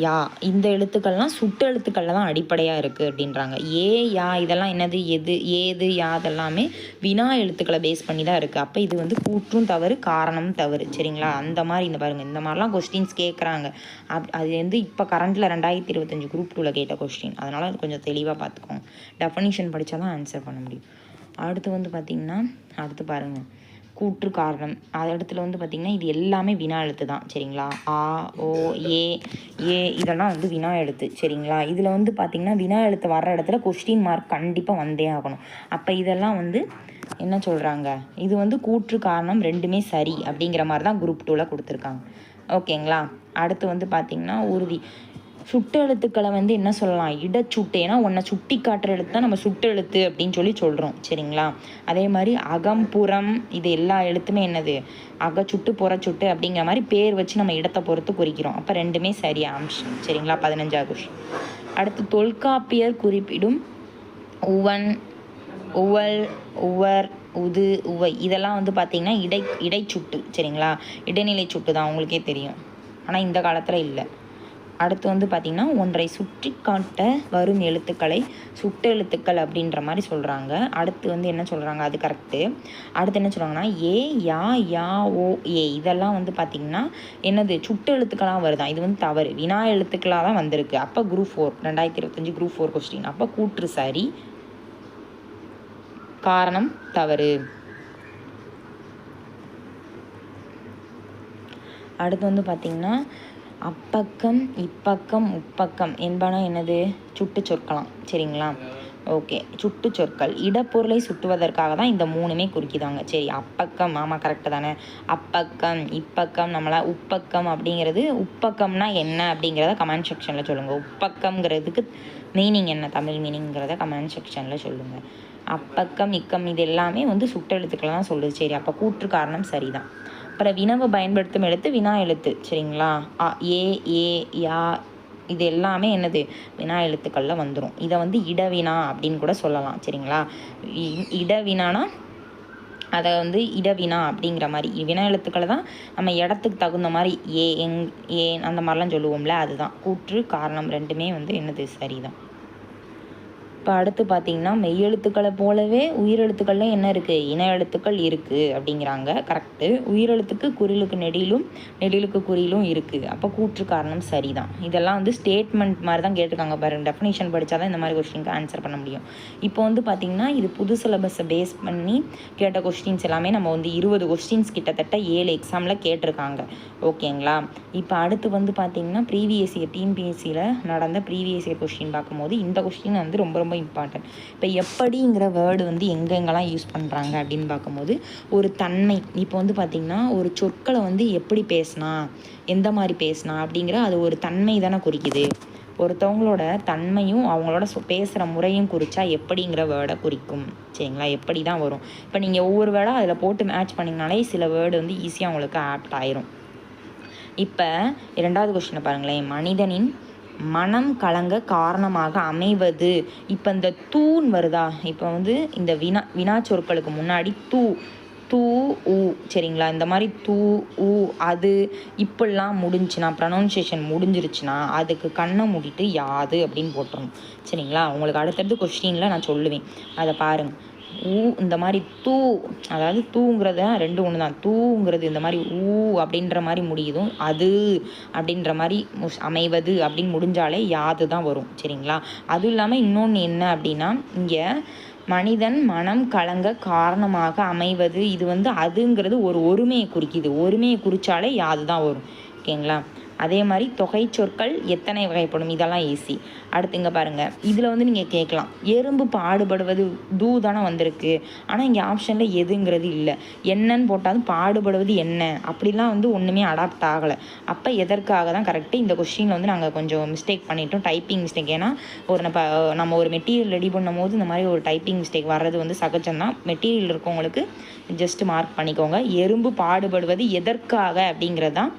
Speaker 1: யா இந்த எழுத்துக்கள்லாம் சுட்டு எழுத்துக்களில் தான் அடிப்படையாக இருக்குது அப்படின்றாங்க. ஏ, யா இதெல்லாம் என்னது? எது, ஏது, யா இதெல்லாமே வினா எழுத்துக்களை பேஸ் பண்ணி தான் இருக்குது. அப்போ இது வந்து கூற்றும் தவறு, காரணமும் தவறு. சரிங்களா. அந்த மாதிரி இந்த பாருங்கள், இந்த மாதிரிலாம் கொஸ்டின்ஸ் கேட்குறாங்க. அது வந்து இப்போ கரண்ட்டில் 2025 குரூப் 2ல் கேட்ட கொஸ்டின். அதனால் அது கொஞ்சம் தெளிவாக பார்த்துக்கோங்க. டெஃபனிஷன் படித்தா தான் ஆன்சர் பண்ண முடியும். அடுத்து வந்து பார்த்திங்கன்னா அடுத்து பாருங்கள். கூற்று, காரணம். அது இடத்துல வந்து பார்த்திங்கன்னா இது எல்லாமே வினா எழுத்து தான். சரிங்களா. ஆ, ஓ, ஏ, ஏ இதெல்லாம் வந்து வினா எழுத்து. சரிங்களா. இதில் வந்து பார்த்திங்கன்னா வினா எழுத்து வர்ற இடத்துல கொஸ்டின் மார்க் கண்டிப்பாக வந்தே ஆகணும். அப்போ இதெல்லாம் வந்து என்ன சொல்கிறாங்க, இது வந்து கூற்று, காரணம் ரெண்டுமே சரி அப்படிங்கிற மாதிரி தான் குரூப் 2ல் கொடுத்துருக்காங்க. ஓகேங்களா. அடுத்து வந்து பார்த்திங்கன்னா உறுதி. சுட்டு எழுத்துக்களை வந்து என்ன சொல்லலாம்? இடச்சுட்டு. ஏன்னா ஒன்றை சுட்டி காட்டுற எழுத்து தான் நம்ம சுட்டு எழுத்து அப்படின்னு சொல்கிறோம். சரிங்களா. அதே மாதிரி அகம், புறம் இது எல்லா எழுத்துமே என்னது? அகச்சுட்டு, புறச்சுட்டு அப்படிங்கிற மாதிரி பேர் வச்சு நம்ம இடத்தை பொறுத்து குறிக்கிறோம். அப்போ ரெண்டுமே சரியா அம்சம். சரிங்களா. 15வது கொஸ்டின். அடுத்து தொல்காப்பியர் குறிப்பிடும் உவன், உவல், உவர், உது, உவை இதெல்லாம் வந்து பார்த்திங்கன்னா இடைச்சுட்டு. சரிங்களா. இடைநிலை சுட்டு தான், உங்களுக்கே தெரியும். ஆனால் இந்த காலத்தில் இல்லை. அடுத்து வந்து பார்த்திங்கன்னா ஒன்றை சுற்றி காட்ட வரும் எழுத்துக்களை சுட்டு எழுத்துக்கள் அப்படின்ற மாதிரி சொல்கிறாங்க. அடுத்து வந்து என்ன சொல்கிறாங்க? அது கரெக்டு. அடுத்து என்ன சொல்கிறாங்கன்னா ஏ, யா, யா, ஓ, ஏ இதெல்லாம் வந்து பார்த்திங்கன்னா என்னது? சுட்டு எழுத்துக்களாக வருதான். இது வந்து தவறு, வினா எழுத்துக்களாக தான் வந்திருக்கு. அப்போ குரூப் 4 2025 குரூப் 4 கொஸ்டின். அப்போ கூற்று சரி, காரணம் தவறு. அடுத்து வந்து பார்த்திங்கன்னா அப்பக்கம், இப்பக்கம், உப்பக்கம் என்பன என்னது? சுட்டு சொற்கலாம். சரிங்களா. ஓகே. சுட்டு சொற்கள் இடப்பொருளை சுட்டுவதற்காக தான் இந்த மூணுமே குறிக்கிதாங்க. சரி. அப்பக்கம் ஆமாம் கரெக்டு தானே. அப்பக்கம், இப்பக்கம், நம்மளா உப்பக்கம் அப்படிங்கிறது உப்பக்கம்னா என்ன அப்படிங்கிறத கமெண்ட் செக்ஷனில் சொல்லுங்கள். உப்பக்கம்ங்கிறதுக்கு மீனிங் என்ன, தமிழ் மீனிங்கிறத கமெண்ட் செக்ஷனில் சொல்லுங்கள். அப்பக்கம், இக்கம் இது எல்லாமே வந்து சுட்டெழுத்துக்களை தான் சொல்லுது. சரி. அப்போ கூற்று, காரணம் சரிதான். அப்புறம் வினவை பயன்படுத்தும் எழுத்து வினா எழுத்து சரிங்களா. ஏ ஏ யா இது எல்லாமே என்னது வினா எழுத்துக்களில் வந்துடும். இதை வந்து இடவினா அப்படின்னு கூட சொல்லலாம் சரிங்களா. இடவினானா அதை வந்து இடவினா அப்படிங்கிற மாதிரி வினா எழுத்துக்களை தான் நம்ம இடத்துக்கு தகுந்த மாதிரி ஏன் அந்த மாதிரிலாம் சொல்லுவோம்ல, அதுதான். கூற்று காரணம் ரெண்டுமே வந்து என்னது சரிதான். இப்போ அடுத்து பார்த்திங்கன்னா மெய்யெழுத்துக்களை போலவே உயிரெழுத்துக்களில் என்ன இருக்குது, இன எழுத்துக்கள் இருக்குது அப்படிங்கிறாங்க. கரெக்டு. உயிரெழுத்துக்கு குறிலுக்கு நெடிலும் நெடிலுக்கு குறிலும் இருக்குது. அப்போ கூற்று காரணம் சரிதான். இதெல்லாம் வந்து ஸ்டேட்மெண்ட் மாதிரி தான் கேட்டிருக்காங்க பாருங்க. டெஃபினேஷன் படித்தா தான் இந்த மாதிரி கொஸ்டினுக்கு ஆன்சர் பண்ண முடியும். இப்போ வந்து பார்த்திங்கன்னா இது புது சிலபஸை பேஸ் பண்ணி கேட்ட கொஸ்டின்ஸ் எல்லாமே நம்ம வந்து 20 கொஸ்டின்ஸ் கிட்டத்தட்ட 7 எக்ஸாமில் கேட்டிருக்காங்க. ஓகேங்களா. இப்போ அடுத்து வந்து பார்த்திங்கன்னா ப்ரீவியஸ் இயர் டிஎன்பிஎஸ்சியில் நடந்த ப்ரீவியஸ் இயர் கொஸ்டின் பார்க்கும்போது இந்த கொஸ்டின் வந்து ரொம்ப ரொம்ப இம்பார்ட்டன்ட். இப்போ எப்படிங்கிற வேர்டு வந்து எங்கெங்கெல்லாம் யூஸ் பண்ணுறாங்க அப்படின்னு பார்க்கும்போது ஒரு தன்மை. இப்போ வந்து பார்த்திங்கன்னா ஒரு சொற்களை வந்து எப்படி பேசினா எந்த மாதிரி பேசினா அப்படிங்கிற அது ஒரு தன்மை தானே குறிக்குது. ஒருத்தவங்களோட தன்மையும் அவங்களோட பேசுகிற முறையும் குறித்தா எப்படிங்கிற வேர்டை குறிக்கும் சரிங்களா. எப்படி தான் வரும். இப்போ நீங்கள் ஒவ்வொரு வேர்டாக அதில் போட்டு மேட்ச் பண்ணிங்கனாலே சில வேர்டு வந்து ஈஸியாக உங்களுக்கு ஆப்ட் ஆயிரும். இப்போ 2வது கொஸ்டினை பாருங்களேன். மனிதனின் மனம் கலங்க காரணமாக அமைவது. இப்போ இந்த தூன் வருதா, இப்போ வந்து இந்த வினா சொற்களுக்கு முன்னாடி தூ ஊ சரிங்களா. இந்த மாதிரி தூ ஊ அது இப்படிலாம் முடிஞ்சுன்னா ப்ரொனவுன்சியேஷன் முடிஞ்சிருச்சுன்னா அதுக்கு கண்ணை மூடிட்டு யாது அப்படின்னு போட்டுருணும் சரிங்களா. உங்களுக்கு அடுத்தடுத்து கொஸ்டினில் நான் சொல்லுவேன், அதை பாருங்கள். ஊ இந்த மாதிரி தூ, அதாவது தூங்கிறத ரெண்டு ஒன்று தான். தூங்கிறது இந்த மாதிரி ஊ அப்படின்ற மாதிரி முடியுதும், அது அப்படின்ற மாதிரி அமைவது அப்படின்னு முடிஞ்சாலே யாது தான் வரும் சரிங்களா. அதுவும் இல்லாமல் இன்னொன்று என்ன அப்படின்னா இங்கே மனிதன் மனம் கலங்க காரணமாக அமைவது, இது வந்து அதுங்கிறது ஒரு ஒருமையை குறிக்குது. ஒருமையை குறித்தாலே யாது தான் வரும் ஓகேங்களா. அதே மாதிரி தொகை சொற்கள் எத்தனை வகைப்படும், இதெல்லாம் ஈஸி. அடுத்து இங்கே பாருங்கள். இதில் வந்து நீங்கள் கேட்கலாம், எறும்பு பாடுபடுவது தூ தானே வந்திருக்கு, ஆனால் இங்கே ஆப்ஷனில் எதுங்கிறது இல்லை. என்னன்னு போட்டாலும் பாடுபடுவது என்ன அப்படிலாம் வந்து ஒன்றுமே அடாப்ட் ஆகலை. அப்போ எதற்காக தான் கரெக்டு. இந்த கொஸ்டினில் வந்து நாங்கள் கொஞ்சம் மிஸ்டேக் பண்ணிட்டோம், டைப்பிங் மிஸ்டேக். ஏன்னா நம்ம ஒரு மெட்டீரியல் ரெடி பண்ணும் போது இந்த மாதிரி ஒரு டைப்பிங் மிஸ்டேக் வர்றது வந்து சகஜம்தான். மெட்டீரியல் இருக்கவங்களுக்கு ஜஸ்ட் மார்க் பண்ணிக்கோங்க. எறும்பு பாடுபடுவது எதற்காக அப்படிங்கிறது தான்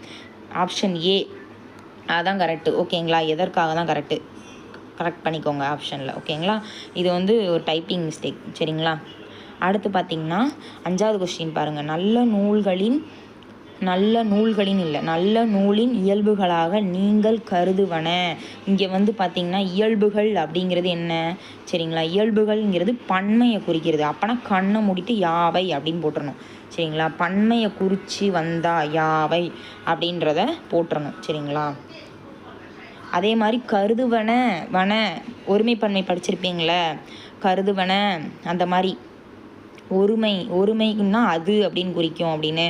Speaker 1: ஆப்ஷன் ஏ, அதான் கரெக்டு ஓகேங்களா. எதற்காக தான் கரெக்ட் பண்ணிக்கோங்க ஆப்ஷனில் ஓகேங்களா. இது வந்து ஒரு டைப்பிங் மிஸ்டேக் சரிங்களா. அடுத்து பார்த்திங்கன்னா 5வது கொஸ்டின் பாருங்கள். நல்ல நூலின் இயல்புகளாக நீங்கள் கருதுவன. இங்கே வந்து பார்த்திங்கன்னா இயல்புகள் அப்படிங்கிறது என்ன சரிங்களா. இயல்புகள்ங்கிறது பன்மையை குறிக்கிறது. அப்போனா கண்ணை மூடிட்டு யாவை அப்படின்னு போட்டுறணும் சரிங்களா. பன்மையை குறித்து வந்தா யாவை அப்படின்றத போட்டுறணும் சரிங்களா. அதே மாதிரி கருதுவன ஒருமைப்பன்மை படிச்சிருப்பீங்களே, கருதுவன அந்த மாதிரி ஒருமைக்குன்னா அது அப்படின்னு குறிக்கும். அப்படின்னு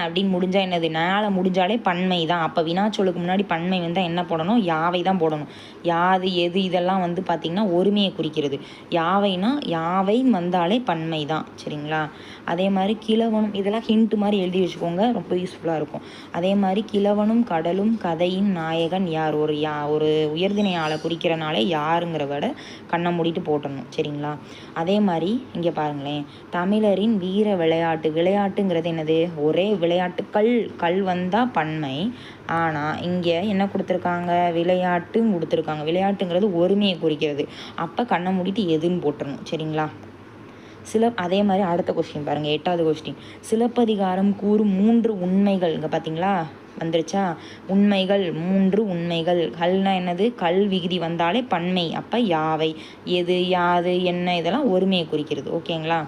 Speaker 1: அப்படின்னு முடிஞ்சால் என்னது, நேல முடிஞ்சாலே பன்மை தான். அப்போ வினாச்சொல்லுக்கு முன்னாடி பன்மை வந்தால் என்ன போடணும், யாவை தான் போடணும். யாது எது இதெல்லாம் வந்து பார்த்திங்கன்னா ஒருமையை குறிக்கிறது. யாவைனா யாவை வந்தாலே பன்மை தான் சரிங்களா. அதே மாதிரி கிழவனும், இதெல்லாம் ஹிண்ட் மாதிரி எழுதி வச்சுக்கோங்க, ரொம்ப யூஸ்ஃபுல்லாக இருக்கும். அதே மாதிரி கிழவனும் கடலும் கதையின் நாயகன் யார், ஒரு உயர்திணையாளை குறிக்கிறனாலே யாருங்கிற விட கண்ணை மூடிட்டு போட்டணும் சரிங்களா. அதே மாதிரி இங்கே பாருங்களேன். தமிழரின் வீர விளையாட்டுங்கிறது என்னது, ஒரே விளையாட்டு. கல் வந்தால் பன்மை. ஆனால் இங்கே என்ன கொடுத்துருக்காங்க, விளையாட்டும் கொடுத்துருக்காங்க. விளையாட்டுங்கிறது ஒருமையை குறிக்கிறது. அப்போ கண்ணை மூடிட்டு எதுன்னு போட்டுருணும் சரிங்களா. அதே மாதிரி அடுத்த கொஸ்டின் பாருங்கள். 8வது கொஸ்டின். சிலப்பதிகாரம் கூறும் 3 உண்மைகள். இங்கே பார்த்தீங்களா வந்துருச்சா. உண்மைகள் 3 உண்மைகள். கல்னா என்னது, கல் விகுதி வந்தாலே பன்மை. அப்போ யாவை, எது, யாது, என்ன இதெல்லாம் ஒருமையை குறிக்கிறது ஓகேங்களா.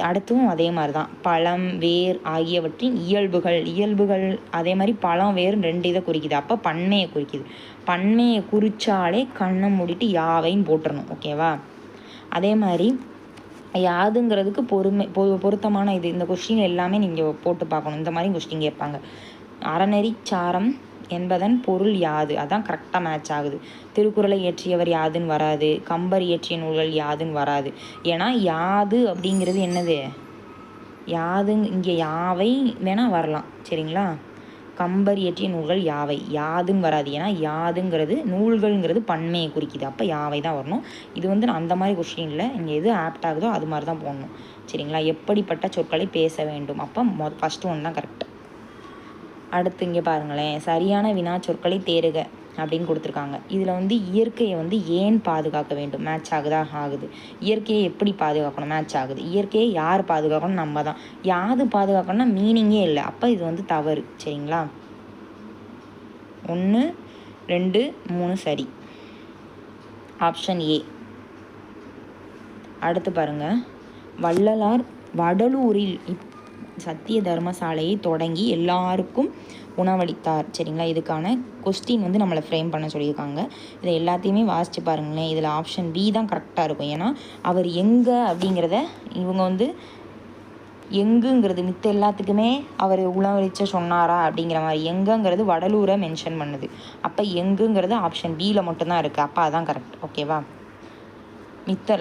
Speaker 1: அடுத்தும் அதே மாதிரி தான். பழம் வேர் ஆகியவற்றின் இயல்புகள் அதே மாதிரி பழம் வேர் 2 இதை குறிக்குது. அப்போ பன்மையை குறிக்குது. பன்மையை குறிச்சாலே கண்ணை மூடிட்டு யாவைன்னு போட்டுறணும் ஓகேவா. அதே மாதிரி யாதுங்கிறதுக்கு பொருத்தமான இது. இந்த கொஸ்டின் எல்லாமே நீங்கள் போட்டு பார்க்கணும். இந்த மாதிரி கொஸ்டின் கேட்பாங்க. அறநெறி சாரம் என்பதன் பொருள் யாது, அதான் கரெக்டாக மேட்ச் ஆகுது. திருக்குறளை இயற்றியவர் யாதுன்னு வராது, கம்பர் இயற்றிய நூல்கள் யாதுன்னு வராது. ஏன்னா யாது அப்படிங்கிறது என்னது, யாது இங்கே யாவை வேணால் வரலாம் சரிங்களா. கம்பர் இயற்றிய நூல்கள் யாவை? யாதுன்னு வராது, ஏன்னா யாதுங்கிறது நூல்கள்ங்கிறது பன்மையை குறிக்குது, அப்போ யாவை தான் வரணும். இது வந்து அந்த மாதிரி கொஸ்டினில் இங்கே எது ஆப்ட் ஆகுதோ அது மாதிரி தான் போடணும். சரிங்களா? எப்படிப்பட்ட சொற்களை பேச வேண்டும், அப்போ ஃபஸ்ட்டு ஒன்று தான் கரெக்ட். அடுத்து இங்கே பாருங்களேன், சரியான வினா சொற்களை தேறுக அப்படின்னு கொடுத்துருக்காங்க. இதில் வந்து இயற்கையை வந்து ஏன் பாதுகாக்க வேண்டும், மேட்ச் ஆகுதா? ஆகுது. இயற்கையை எப்படி பாதுகாக்கணும், மேட்ச் ஆகுது. இயற்கையை யார் பாதுகாக்கணும், நம்ம தான். யாது பாதுகாக்கணும்னா மீனிங்கே இல்லை, அப்போ இது வந்து தவறு. சரிங்களா? 1 2 3 சரி, ஆப்ஷன் ஏ. அடுத்து பாருங்கள், வள்ளலார் வடலூரில் சத்திய தர்மசாலையை தொடங்கி எல்லாருக்கும் உணவளித்தார். சரிங்களா? இதுக்கான கொஸ்டின் வந்து நம்மளை ஃப்ரேம் பண்ண சொல்லியிருக்காங்க. இதை எல்லாத்தையுமே வாசித்து பாருங்களேன். இதில் ஆப்ஷன் பி தான் கரெக்டாக இருக்கும். ஏன்னா அவர் எங்கே அப்படிங்கிறத இவங்க வந்து எங்குங்கிறது மித்த எல்லாத்துக்குமே அவர் உணவளிச்ச சொன்னாரா அப்படிங்கிற மாதிரி, எங்கங்கிறது வடலூரை மென்ஷன் பண்ணுது. அப்போ எங்குங்கிறது ஆப்ஷன் பியில் மட்டும்தான் இருக்குது. அப்போ அதான் கரெக்ட். ஓகேவா? மித்த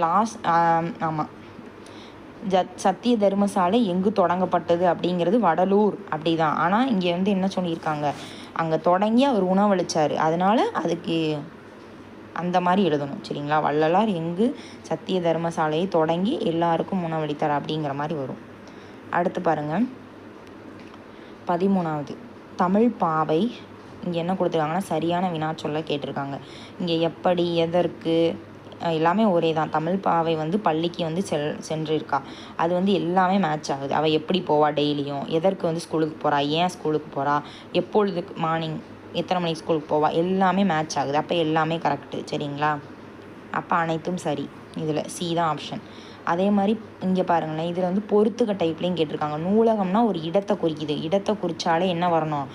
Speaker 1: ஆமாம், சத்திய தர்மசாலை எங்கு தொடங்கப்பட்டது அப்படிங்கிறது வடலூர் அப்படி தான். ஆனால் இங்கே வந்து என்ன சொல்லியிருக்காங்க, அங்கே தொடங்கி அவர் உணவளித்தார், அதனால் அதுக்கு அந்த மாதிரி எழுதணும். சரிங்களா? வள்ளலார் எங்கு சத்திய தர்மசாலையை தொடங்கி எல்லாருக்கும் உணவளித்தார் அப்படிங்கிற மாதிரி வரும். அடுத்து பாருங்கள், 13வது தமிழ் பாவை. இங்கே என்ன கொடுத்துருக்காங்கன்னா சரியான வினா சொல்ல கேட்டிருக்காங்க. இங்கே எப்படி, எதற்கு, எல்லாமே ஒரே தான். தமிழ் பாவை வந்து பள்ளிக்கு வந்து சென்றிருக்கா, அது வந்து எல்லாமே மேட்ச் ஆகுது. அவள் எப்படி போவா டெய்லியும், எதற்கு வந்து ஸ்கூலுக்கு போகிறா, ஏன் ஸ்கூலுக்கு போகிறா, எப்பொழுது மார்னிங் எத்தனை மணிக்கு ஸ்கூலுக்கு போவா, எல்லாமே மேட்ச் ஆகுது. அப்போ எல்லாமே கரெக்டு. சரிங்களா? அப்போ அனைத்தும் சரி. இதில் சி தான் ஆப்ஷன். அதே மாதிரி இங்கே பாருங்களேன், இதில் வந்து பொறுத்துக்க டைப்லேயும் கேட்டிருக்காங்க. நூலகம்னா ஒரு இடத்தை குறிக்குது, இடத்தை குறித்தாலே என்ன வரணும்,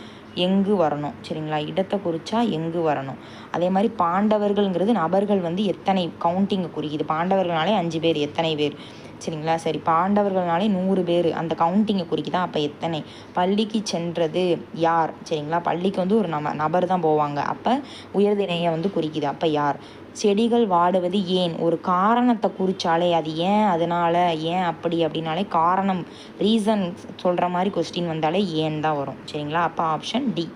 Speaker 1: எங்கு வரணும். சரிங்களா? இடத்தை குறித்தா எங்கு வரணும். அதே மாதிரி பாண்டவர்கள்ங்கிறது நபர்கள் வந்து எத்தனை கவுண்டிங்கை குறிக்குது. பாண்டவர்கள்னாலே 5 பேர், எத்தனை பேர். சரிங்களா? சரி, பாண்டவர்கள்னாலே 100 பேர், அந்த கவுண்டிங்கை குறிக்குதா, அப்போ எத்தனை. பள்ளிக்கு சென்றது யார். சரிங்களா? பள்ளிக்கு வந்து ஒரு நபர் தான் போவாங்க, அப்போ உயர்திணையை வந்து குறிக்குது, அப்போ யார். செடிகள் வாடுவது ஏன், ஒரு காரணத்தை குறித்தாலே அது ஏன், அதனால் ஏன் அப்படி அப்படின்னாலே காரணம், ரீசன் சொல்கிற மாதிரி கொஸ்டின் வந்தாலே ஏன் தான் வரும். சரிங்களா? அப்போ ஆப்ஷன் டி.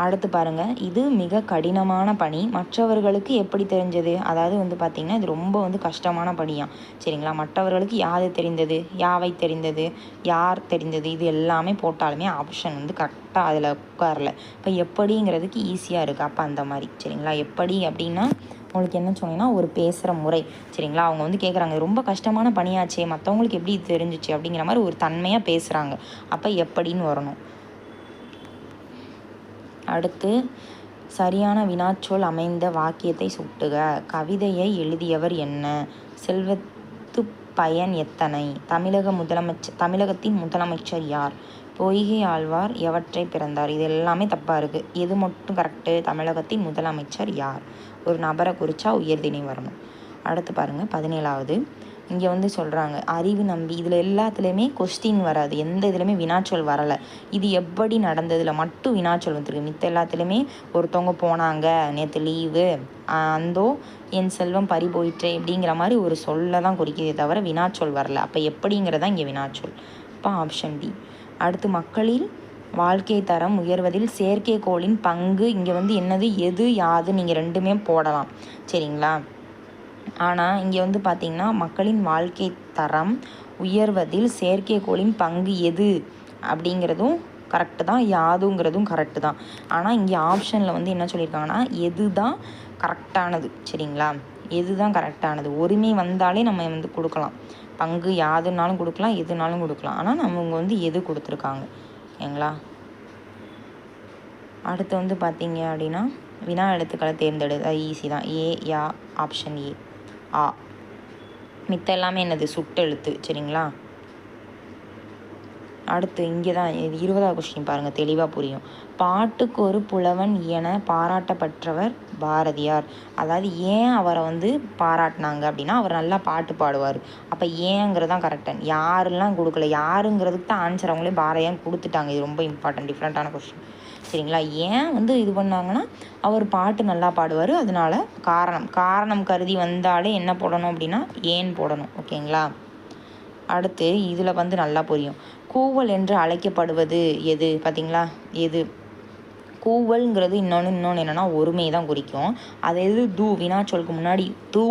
Speaker 1: அடுத்து பாருங்கள், இது மிக கடினமான பணி, மற்றவர்களுக்கு எப்படி தெரிஞ்சது. அதாவது வந்து பார்த்திங்கன்னா இது ரொம்ப வந்து கஷ்டமான பணியாம். சரிங்களா? மற்றவர்களுக்கு யாது தெரிந்தது, யாவை தெரிந்தது, யார் தெரிந்தது, இது எல்லாமே போட்டாலுமே ஆப்ஷன் வந்து கரெக்டாக அதில் உட்காரல. இப்போ எப்படிங்கிறதுக்கு ஈஸியாக இருக்குது. அப்போ அந்த மாதிரி. சரிங்களா? எப்படி அப்படின்னா உங்களுக்கு என்ன சொன்னீங்கன்னா ஒரு பேசுகிற முறை. சரிங்களா? அவங்க வந்து கேட்குறாங்க, ரொம்ப கஷ்டமான பணியாச்சே, மற்றவங்களுக்கு எப்படி இது தெரிஞ்சிச்சு அப்படிங்கிற மாதிரி ஒரு தன்மையாக பேசுகிறாங்க. அப்போ எப்படின்னு வரணும். அடுத்து சரியான வினாச்சொல் அமைந்த வாக்கியத்தை சுட்டுக. கவிதையை எழுதியவர் என்ன, செல்வத்து பயன் எத்தனை, தமிழகத்தின் முதலமைச்சர் யார், பொய்கை ஆழ்வார் எவற்றை பிறந்தார். இது எல்லாமே தப்பாக இருக்குது. எது மட்டும் கரெக்டு, தமிழகத்தின் முதலமைச்சர் யார். ஒரு நபரை குறித்தா உயர்திணை வரணும். அடுத்து பாருங்கள், 17வது. இங்கே வந்து சொல்கிறாங்க அறிவு நம்பி. இதில் எல்லாத்துலேயுமே கொஸ்டின் வராது, எந்த இதுலையுமே வினாச்சொல் வரலை. இது எப்படி நடந்ததில் மட்டும் வினாச்சொல் வந்துருக்கு. மித்த எல்லாத்துலேயுமே ஒருத்தவங்க போனாங்க, நேற்று லீவு, அந்தோ என் செல்வம் பறி போயிற்றே அப்படிங்கிற மாதிரி ஒரு சொல்ல தான் குறிக்கிறதே தவிர வினாச்சொல் வரல. அப்போ எப்படிங்கிறதா இங்கே வினாச்சொல். இப்போ ஆப்ஷன் டி. அடுத்து மக்களில் வாழ்க்கை தரம் உயர்வதில் செயற்கைக்கோளின் பங்கு. இங்கே வந்து என்னது, எது, யாது, நீங்கள் ரெண்டுமே போடலாம். சரிங்களா? ஆனால் இங்கே வந்து பார்த்திங்கன்னா மக்களின் வாழ்க்கை தரம் உயர்வதில் செயற்கைக்கோளின் பங்கு எது அப்படிங்கிறதும் கரெக்டு தான், யாதுங்கிறதும் கரெக்டு தான். ஆனால் இங்கே ஆப்ஷனில் வந்து என்ன சொல்லியிருக்காங்கன்னா எது தான் கரெக்டானது. சரிங்களா? எது தான் கரெக்டானது. ஒருமை வந்தாலே நம்ம வந்து கொடுக்கலாம், பங்கு யாதுனாலும் கொடுக்கலாம், எதுனாலும் கொடுக்கலாம். ஆனால் நம்ம இங்கே வந்து எது கொடுத்துருக்காங்க. ஓகேங்களா? அடுத்து வந்து பார்த்திங்க அப்படின்னா வினா எழுத்துக்களை தேர்ந்தெடு, அது ஈஸி தான். ஏ, யா, ஆப்ஷன் ஏ, ஆ. மித்த எல்லாமே என்னது, சுட்டெழுத்து. சரிங்களா? அடுத்து இங்கே தான் 20வது கொஸ்டின் பாருங்கள், தெளிவாக புரியும். பாட்டுக்கு ஒரு புலவன் என பாராட்டப்பட்டவர் பாரதியார். அதாவது ஏன் அவரை வந்து பாராட்டினாங்க அப்படின்னா அவர் நல்லா பாட்டு பாடுவார். அப்போ ஏங்கிறதான் கரெக்டாக, யாரெல்லாம் கொடுக்கல, யாருங்கிறதுக்கு தான் ஆன்சர் அவங்களே பாரதியார் கொடுத்துட்டாங்க. இது ரொம்ப இம்பார்ட்டன்ட், டிஃப்ரெண்ட்டான கொஸ்டின். சரிங்களா? ஏன் வந்து இது பண்ணாங்கன்னா அவர் பாட்டு நல்லா பாடுவார், அதனால காரணம் கருதி வந்தாலே என்ன போடணும் அப்படின்னா ஏன் போடணும். ஓகேங்களா? அடுத்து இதில் வந்து நல்லா புரியும். கூவல் என்று அழைக்கப்படுவது எது? பார்த்தீங்களா? எது? கூவல்ங்கிறது இன்னொன்று என்னென்னா ஒருமை தான் குறிக்கும். அது எது? தூ வினாச்சொலுக்கு முன்னாடி தூ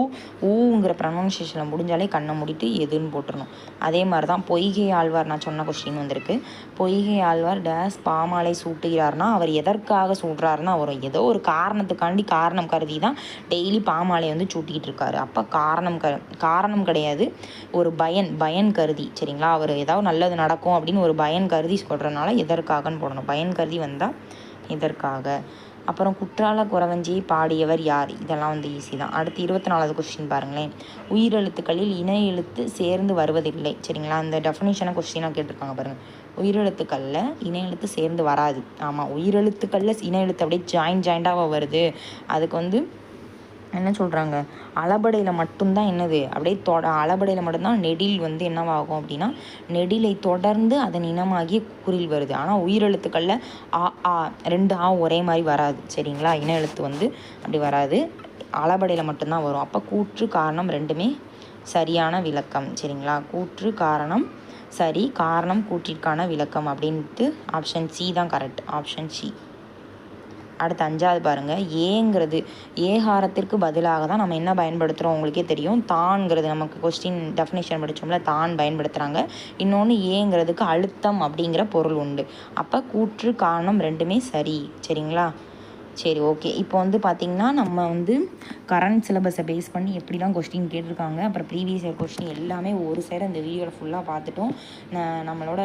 Speaker 1: ஊங்கிற ப்ரொனன்சியேஷனில் முடிஞ்சாலே கண்ணை மூடிட்டு எதுன்னு போட்டுருணும். அதே மாதிரி தான் பொய்கை ஆழ்வார் நான் சொன்ன கொஸ்டின் வந்திருக்கு. பொய்கை ஆழ்வார் டேஸ் பாமாலை சூட்டுகிறார்னா அவர் எதற்காக சூட்டுறாருன்னா அவர் ஏதோ ஒரு காரணத்துக்காண்டி காரணம் கருதி தான் டெய்லி பாமாலை வந்து சூட்டிக்கிட்டு இருக்காரு. அப்போ காரணம் கிடையாது, ஒரு பயன் கருதி. சரிங்களா? அவர் ஏதாவது நல்லது நடக்கும் அப்படின்னு ஒரு பயன் கருதி சொல்கிறனால எதற்காகன்னு போடணும். பயன் கருதி வந்தால் இதற்காக. அப்புறம் குற்றால குறவஞ்சியை பாடியவர் யார்? இதெல்லாம் வந்து ஈஸி தான். அடுத்து 24வது கொஸ்டின் பாருங்களேன். உயிரெழுத்துக்களில் இணை எழுத்து சேர்ந்து வருவதில்லை. சரிங்களா? இந்த டெஃபினிஷனை கொஸ்டினாக கேட்டிருக்காங்க பாருங்கள். உயிரெழுத்துக்களில் இணை எழுத்து சேர்ந்து வராது. ஆமாம், உயிரெழுத்துக்களில் இணை எழுத்து அப்படியே ஜாயிண்டாக வருது. அதுக்கு வந்து என்ன சொல்கிறாங்க, அளபடையில் மட்டும்தான் என்னது அப்படியே அளபடையில் மட்டும்தான் நெடில் வந்து என்னவாகும் அப்படின்னா நெடிலை தொடர்ந்து அதன் இனமாகிய குறில் வருது. ஆனால் உயிரெழுத்துக்களில் ஆ 2 ஒரே மாதிரி வராது. சரிங்களா? இன எழுத்து வந்து அப்படி வராது, அளபடையில் மட்டும்தான் வரும். அப்போ கூற்று காரணம் ரெண்டுமே சரியான விளக்கம். சரிங்களா? கூற்று காரணம் சரி, காரணம் கூற்றிற்கான விளக்கம் அப்படின்ட்டு ஆப்ஷன் சி தான் கரெக்ட். Option C. அடுத்து 5வது பாருங்கள். ஏங்கிறது ஏகாரத்திற்கு பதிலாக தான் நம்ம என்ன பயன்படுத்துகிறோம் உங்களுக்கே தெரியும். தான்ங்கிறது நமக்கு கொஸ்டின் டெஃபினேஷன் படித்தோம்ல, தான் பயன்படுத்துகிறாங்க. இன்னொன்று ஏங்கிறதுக்கு அழுத்தம் அப்படிங்கிற பொருள் உண்டு. அப்போ கூற்று காரணம் ரெண்டுமே சரி. சரிங்களா? சரி, ஓகே. இப்போ வந்து பார்த்திங்கன்னா நம்ம வந்து கரண்ட் சிலபஸை பேஸ் பண்ணி எப்படிலாம் கொஸ்டின் கேட்டிருக்காங்க, அப்புறம் ப்ரீவியஸ் இயர் கொஸ்டின் எல்லாமே ஒரு சைடு அந்த வீடியோவில் ஃபுல்லாக பார்த்துட்டோம். நம்மளோட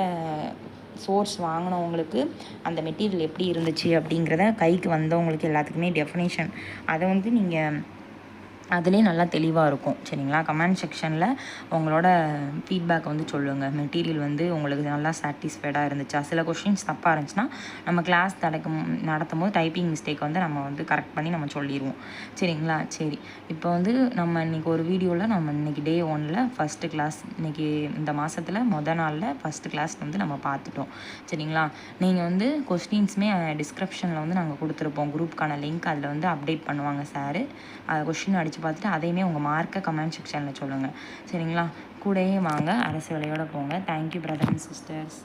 Speaker 1: சோர்ஸ் வாங்கினவங்களுக்கு அந்த மெட்டீரியல் எப்படி இருந்துச்சு அப்படிங்கிறத கைக்கு வந்தவங்களுக்கு எல்லாத்துக்குமே டெஃபினேஷன் அதை வந்து நீங்கள் அதிலே நல்லா தெளிவாக இருக்கும். சரிங்களா? கமெண்ட் செக்ஷனில் உங்களோட ஃபீட்பேக் வந்து சொல்லுங்கள். மெட்டீரியல் வந்து உங்களுக்கு நல்லா சாட்டிஸ்ஃபைடாக இருந்துச்சா? சில கொஷின்ஸ் தப்பாக இருந்துச்சுன்னா நம்ம கிளாஸ் நடத்தும் போது டைப்பிங் மிஸ்டேக் வந்து நம்ம வந்து கரெக்ட் பண்ணி நம்ம சொல்லிடுவோம். சரிங்களா? சரி, இப்போ வந்து நம்ம இன்றைக்கி ஒரு வீடியோவில் நம்ம இன்றைக்கி டே 1ல் ஃபஸ்ட்டு கிளாஸ், இன்றைக்கி இந்த மாதத்தில் நாளில் ஃபஸ்ட்டு கிளாஸ் வந்து நம்ம பார்த்துட்டோம். சரிங்களா? நீங்கள் வந்து கொஸ்டின்ஸுமே டிஸ்கிரிப்ஷனில் வந்து நாங்கள் கொடுத்துருப்போம், குரூப்புக்கான லிங்க். அதில் வந்து அப்டேட் பண்ணுவாங்க சார். கொஸ்டின் அடித்து பார்த்துட்டு அதையுமே உங்கள் மார்க்கை கமெண்ட் செக்ஷனில் சொல்லுங்கள். சரிங்களா? கூடயே வாங்க, அரசு வேலையோடு போங்க. Thank you brother and sisters.